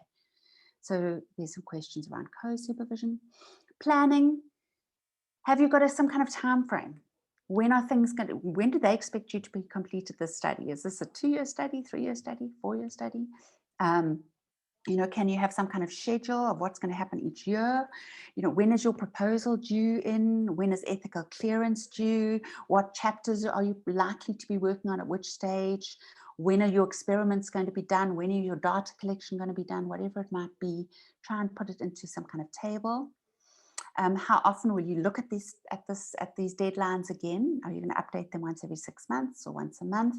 So there's some questions around co-supervision. Planning. Have you got some kind of time frame? When do they expect you to be completed this study? Is this a 2-year study, 3-year study, 4-year study? Can you have some kind of schedule of what's going to happen each year? When is your proposal due in? When is ethical clearance due? What chapters are you likely to be working on at which stage? When are your experiments going to be done? When are your data collection going to be done? Whatever it might be, try and put it into some kind of table. How often will you look at these deadlines again? Are you going to update them once every 6 months or once a month?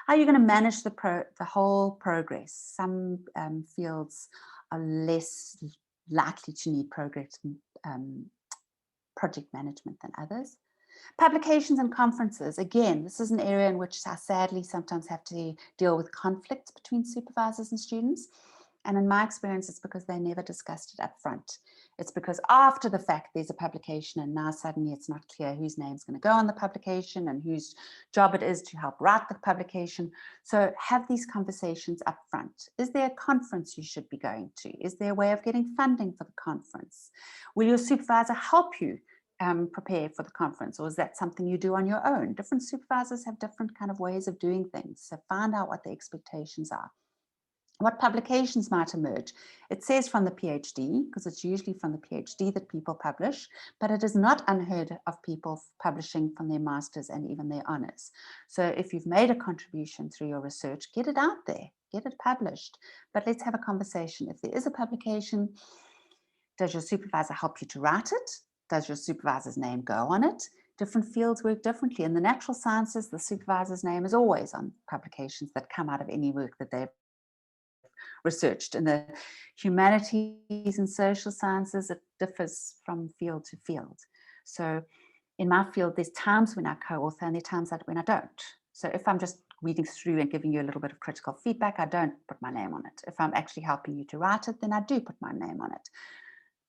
How are you going to manage the whole progress? Some fields are less likely to need project management than others. Publications and conferences. Again, this is an area in which I sadly sometimes have to deal with conflicts between supervisors and students. And in my experience, it's because they never discussed it up front. It's because after the fact, there's a publication and now suddenly it's not clear whose name's going to go on the publication and whose job it is to help write the publication. So have these conversations up front. Is there a conference you should be going to? Is there a way of getting funding for the conference? Will your supervisor help you prepare for the conference, or is that something you do on your own? Different supervisors have different kind of ways of doing things. So find out what the expectations are. What publications might emerge? It says from the PhD, because it's usually from the PhD that people publish, but it is not unheard of people publishing from their masters and even their honors. So if you've made a contribution through your research, get it out there, get it published. But let's have a conversation. If there is a publication, does your supervisor help you to write it? Does your supervisor's name go on it? Different fields work differently. In the natural sciences, the supervisor's name is always on publications that come out of any work that they've researched. In the humanities and social sciences, it differs from field to field. So in my field, there's times when I co-author and there are times when I don't. So if I'm just reading through and giving you a little bit of critical feedback, I don't put my name on it. If I'm actually helping you to write it, then I do put my name on it.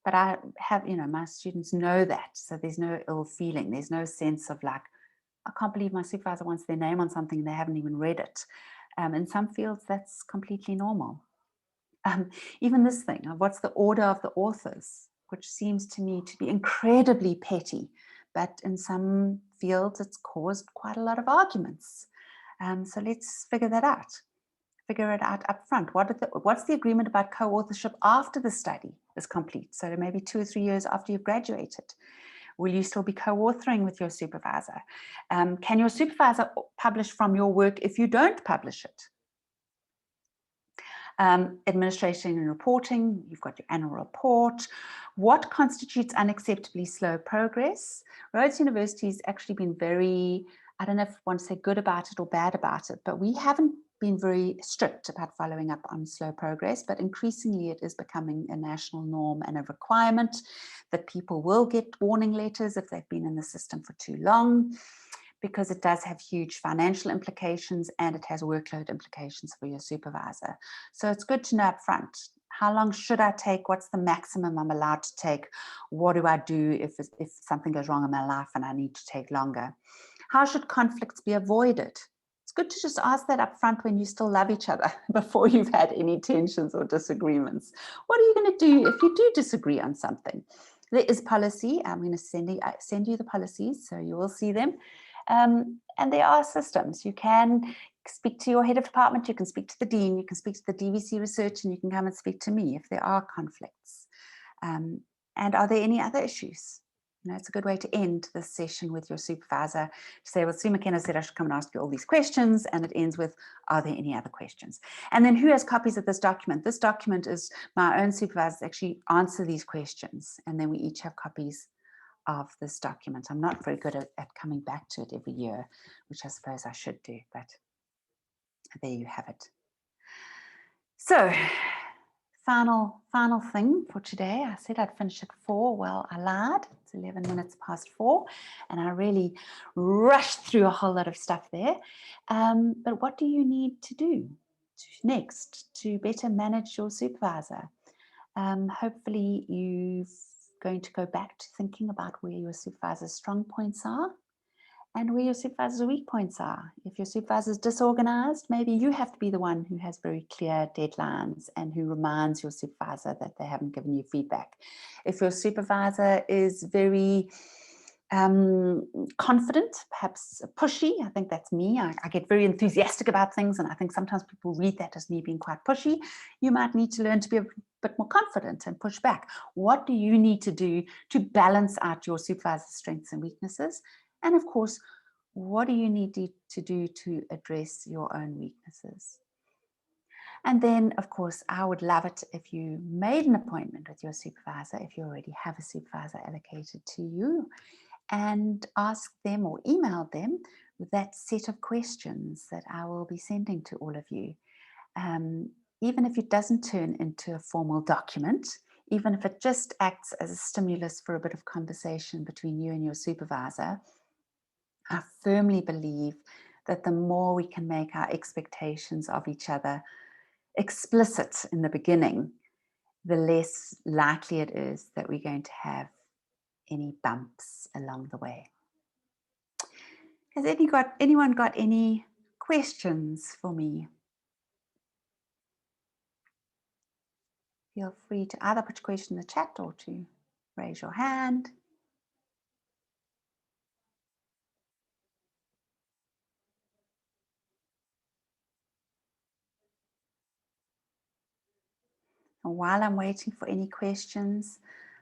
But I have, my students know that. So there's no ill feeling. There's no sense of like, I can't believe my supervisor wants their name on something and they haven't even read it. In some fields, that's completely normal. Even this thing of what's the order of the authors, which seems to me to be incredibly petty, but in some fields it's caused quite a lot of arguments. So let's figure that out. Figure it out up front. What's the agreement about co-authorship after the study is complete? So maybe 2 or 3 years after you've graduated. Will you still be co-authoring with your supervisor? Can your supervisor publish from your work if you don't publish it? Administration and reporting, you've got your annual report. What constitutes unacceptably slow progress? Rhodes University has actually been very, I don't know if I want to say good about it or bad about it, but we haven't been very strict about following up on slow progress, but increasingly it is becoming a national norm and a requirement that people will get warning letters if they've been in the system for too long, because it does have huge financial implications and it has workload implications for your supervisor. So it's good to know up front, how long should I take? What's the maximum I'm allowed to take? What do I do if something goes wrong in my life and I need to take longer? How should conflicts be avoided? It's good to just ask that up front when you still love each other before you've had any tensions or disagreements. What are you going to do if you do disagree on something? There is policy. I'm going to send you the policies so you will see them. And there are systems. You can speak to your head of department, you can speak to the dean, you can speak to the DVC research, and you can come and speak to me if there are conflicts. And are there any other issues? It's a good way to end this session with your supervisor to say, well, Sue McKenna said I should come and ask you all these questions, and it ends with, are there any other questions? And then who has copies of this document? This document is my own supervisors actually answer these questions, and then we each have copies of this document. I'm not very good at coming back to it every year, which I suppose I should do, but there you have it. So final thing for today. I said I'd finish at 4. Well, I lied. It's 11 minutes past 4, and I really rushed through a whole lot of stuff there. But what do you need to do next to better manage your supervisor? Hopefully you're going to go back to thinking about where your supervisor's strong points are and where your supervisor's weak points are. If your supervisor is disorganized, maybe you have to be the one who has very clear deadlines and who reminds your supervisor that they haven't given you feedback. If your supervisor is very confident, perhaps pushy, I think that's me. I get very enthusiastic about things, and I think sometimes people read that as me being quite pushy. You might need to learn to be a bit more confident and push back. What do you need to do to balance out your supervisor's strengths and weaknesses? And of course, what do you need to do to address your own weaknesses? And then, of course, I would love it if you made an appointment with your supervisor, if you already have a supervisor allocated to you, and ask them or email them with that set of questions that I will be sending to all of you. Even if it doesn't turn into a formal document, even if it just acts as a stimulus for a bit of conversation between you and your supervisor, I firmly believe that the more we can make our expectations of each other explicit in the beginning, the less likely it is that we're going to have any bumps along the way. Has anyone got any questions for me? Feel free to either put your question in the chat or to raise your hand. And while I'm waiting for any questions,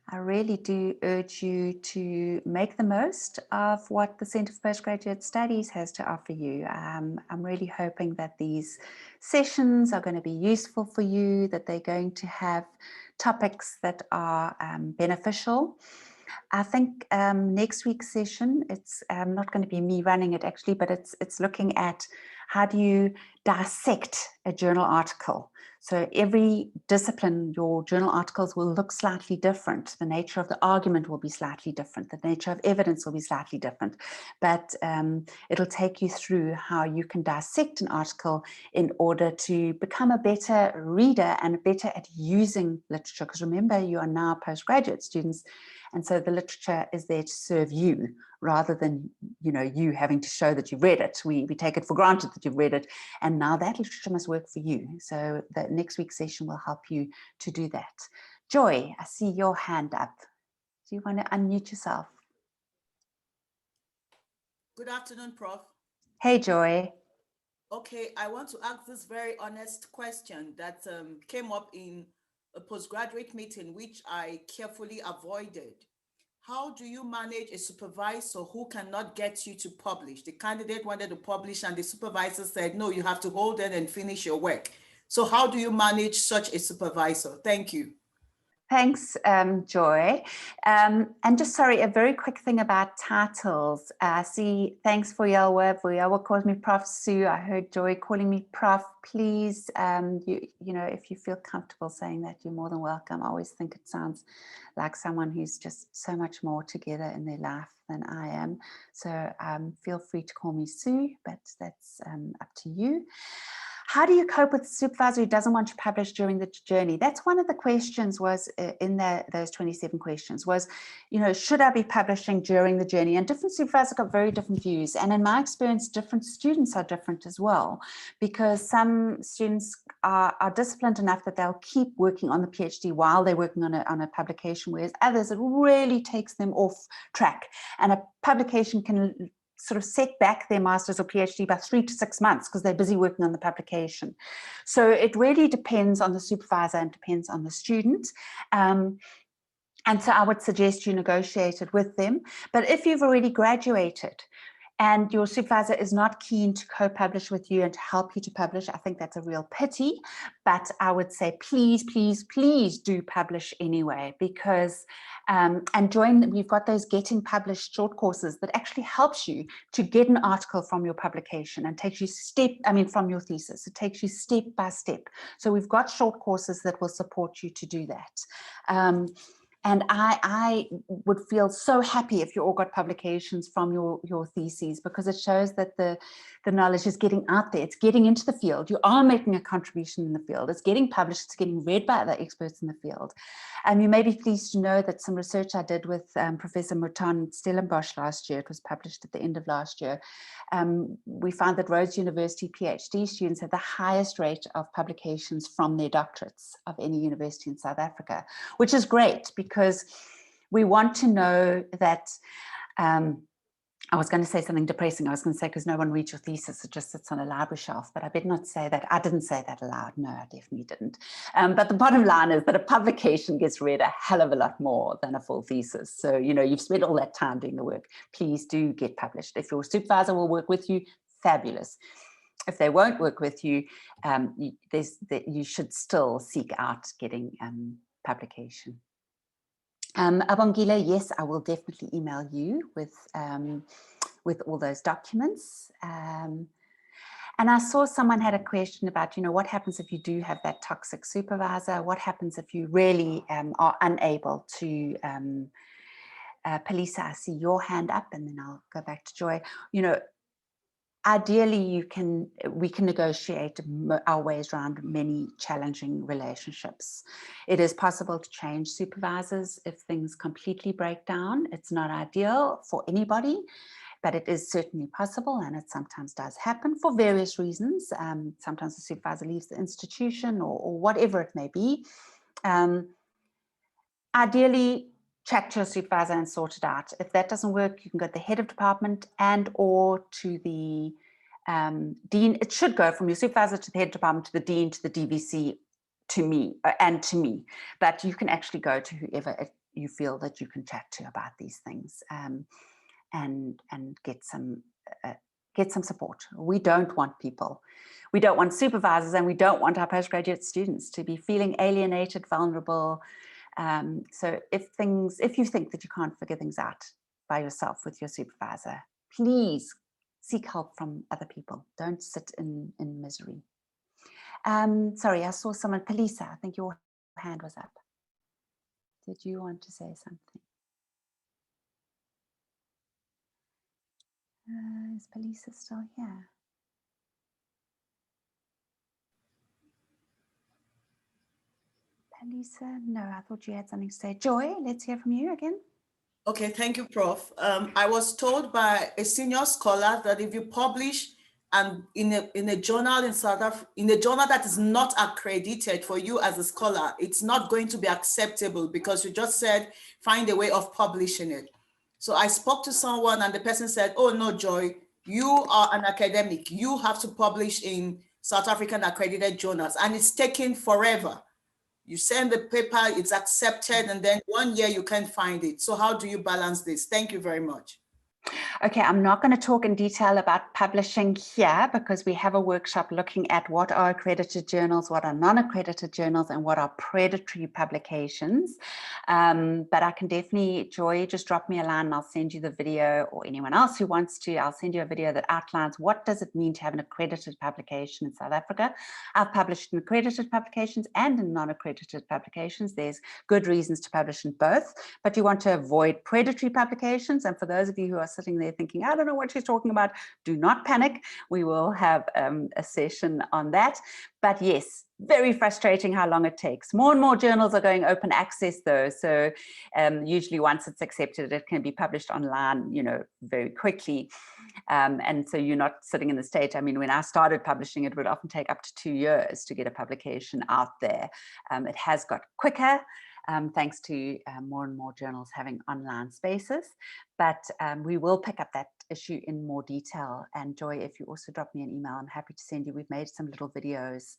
I really do urge you to make the most of what the Centre for Postgraduate Studies has to offer you. I'm really hoping that these sessions are going to be useful for you, that they're going to have topics that are beneficial. I think next week's session, it's not going to be me running it actually, but it's looking at how do you dissect a journal article. So every discipline, your journal articles will look slightly different. The nature of the argument will be slightly different. The nature of evidence will be slightly different. But it'll take you through how you can dissect an article in order to become a better reader and better at using literature. Because remember, you are now postgraduate students. And so the literature is there to serve you rather than, you having to show that you've read it. We take it for granted that you've read it. And now that literature must work for you. So the next week's session will help you to do that. Joy, I see your hand up. Do you want to unmute yourself? Good afternoon, Prof. Hey, Joy. Okay, I want to ask this very honest question that came up in a postgraduate meeting, which I carefully avoided. How do you manage a supervisor who cannot get you to publish? The candidate wanted to publish and the supervisor said, no, you have to hold it and finish your work. So how do you manage such a supervisor? Thank you. Thanks, Joy. And just sorry, a very quick thing about titles. Thanks for Yelwa. Yelwa calls me Prof. Sue. I heard Joy calling me Prof. Please, if you feel comfortable saying that, you're more than welcome. I always think it sounds like someone who's just so much more together in their life than I am. So feel free to call me Sue, but that's up to you. How do you cope with a supervisor who doesn't want to publish during the journey? That's one of the questions was in those 27 questions was, should I be publishing during the journey? And different supervisors got very different views. And in my experience, different students are different as well, because some students are disciplined enough that they'll keep working on the PhD while they're working on a publication, whereas others, it really takes them off track. And a publication can sort of set back their master's or PhD by 3 to 6 months because they're busy working on the publication. So it really depends on the supervisor and depends on the student. And so I would suggest you negotiate it with them. But if you've already graduated and your supervisor is not keen to co-publish with you and to help you to publish, I think that's a real pity. But I would say, please, please, please do publish anyway, because, and we've got those getting published short courses that actually helps you to get an article from your publication and takes you from your thesis. It takes you step by step. So we've got short courses that will support you to do that. And I would feel so happy if you all got publications from your theses, because it shows that the knowledge is getting out there. It's getting into the field. You are making a contribution in the field. It's getting published. It's getting read by other experts in the field. And you may be pleased to know that some research I did with Professor Mouton Stellenbosch last year, it was published at the end of last year, we found that Rhodes University PhD students have the highest rate of publications from their doctorates of any university in South Africa, which is great, because we want to know that, I was going to say something depressing. I was going to say, because no one reads your thesis, it just sits on a library shelf, but I better not say that. I didn't say that aloud. No, I definitely didn't. But the bottom line is that a publication gets read a hell of a lot more than a full thesis. So, you know, you've spent all that time doing the work. Please do get published. If your supervisor will work with you, fabulous. If they won't work with you, you should still seek out getting publication. Abongile, yes, I will definitely email you with all those documents. And I saw someone had a question about, you know, what happens if you do have that toxic supervisor? What happens if you really are unable to police? I see your hand up, and then I'll go back to Joy. You know, ideally, we can negotiate our ways around many challenging relationships. It is possible to change supervisors if things completely break down. It's not ideal for anybody, but it is certainly possible, and it sometimes does happen for various reasons. Sometimes the supervisor leaves the institution or whatever it may be. Ideally, chat to your supervisor and sort it out. If that doesn't work, you can go to the head of department and or to the dean. It should go from your supervisor to the head of department, to the dean, to the DVC, to me, and to me. But you can actually go to whoever you feel that you can chat to about these things, and get some support. We don't want supervisors, and we don't want our postgraduate students to be feeling alienated, vulnerable. So if you think that you can't figure things out by yourself with your supervisor, please seek help from other people. Don't sit in misery. Sorry, I saw someone, Palisa, I think your hand was up. Did you want to say something? Is Palisa still here? Palisa, no, I thought you had something to say. Joy, let's hear from you again. Okay, thank you, Prof. I was told by a senior scholar that if you publish in a journal in South Africa, in a journal that is not accredited for you as a scholar, it's not going to be acceptable, because you just said find a way of publishing it. So I spoke to someone, and the person said, "Oh no, Joy, you are an academic. You have to publish in South African accredited journals, and it's taking forever. You send the paper, it's accepted, and then 1 year you can't find it. So how do you balance this?" Thank you very much. Okay, I'm not going to talk in detail about publishing here, because we have a workshop looking at what are accredited journals, what are non-accredited journals, and what are predatory publications. But I can definitely, Joy, just drop me a line and I'll send you the video, or anyone else who wants to, I'll send you a video that outlines what does it mean to have an accredited publication in South Africa. I've published in accredited publications and in non-accredited publications. There's good reasons to publish in both, but you want to avoid predatory publications. And for those of you who are sitting there thinking, I don't know what she's talking about, do not panic. We will have a session on that. But yes, very frustrating how long it takes. More and more journals are going open access though. So usually once it's accepted, it can be published online, you know, very quickly. And so you're not sitting in the state. I mean, when I started publishing, it would often take up to 2 years to get a publication out there. It has got quicker. Thanks to more and more journals having online spaces. But we will pick up that issue in more detail. And Joy, if you also drop me an email, I'm happy to send you. We've made some little videos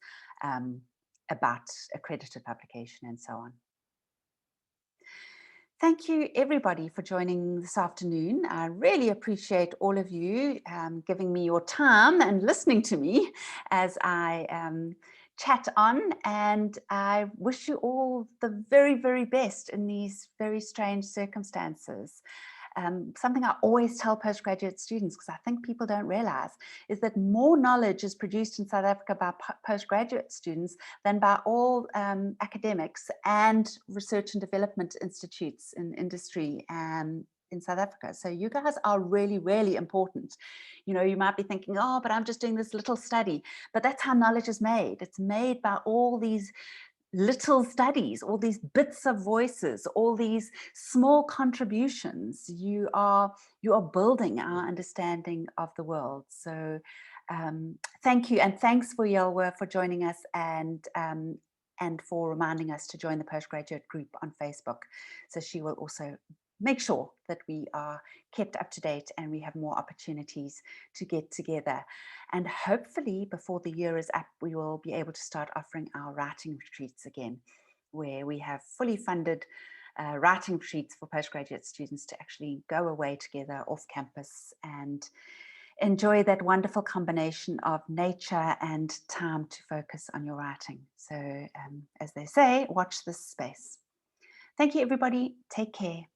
about accredited publication and so on. Thank you, everybody, for joining this afternoon. I really appreciate all of you giving me your time and listening to me as I chat on. And I wish you all the very, very best in these very strange circumstances. Something I always tell postgraduate students, because I think people don't realize, is that more knowledge is produced in South Africa by postgraduate students than by all academics and research and development institutes in industry in South Africa. So you guys are really, really important. You know, you might be thinking, oh, but I'm just doing this little study. But that's how knowledge is made. It's made by all these little studies, all these bits of voices, all these small contributions. You are building our understanding of the world. So thank you, and thanks for Yelwa for joining us and for reminding us to join the postgraduate group on Facebook. So she will also make sure that we are kept up to date and we have more opportunities to get together. And hopefully before the year is up, we will be able to start offering our writing retreats again, where we have fully funded writing retreats for postgraduate students to actually go away together off campus and enjoy that wonderful combination of nature and time to focus on your writing. So as they say, watch this space. Thank you, everybody. Take care.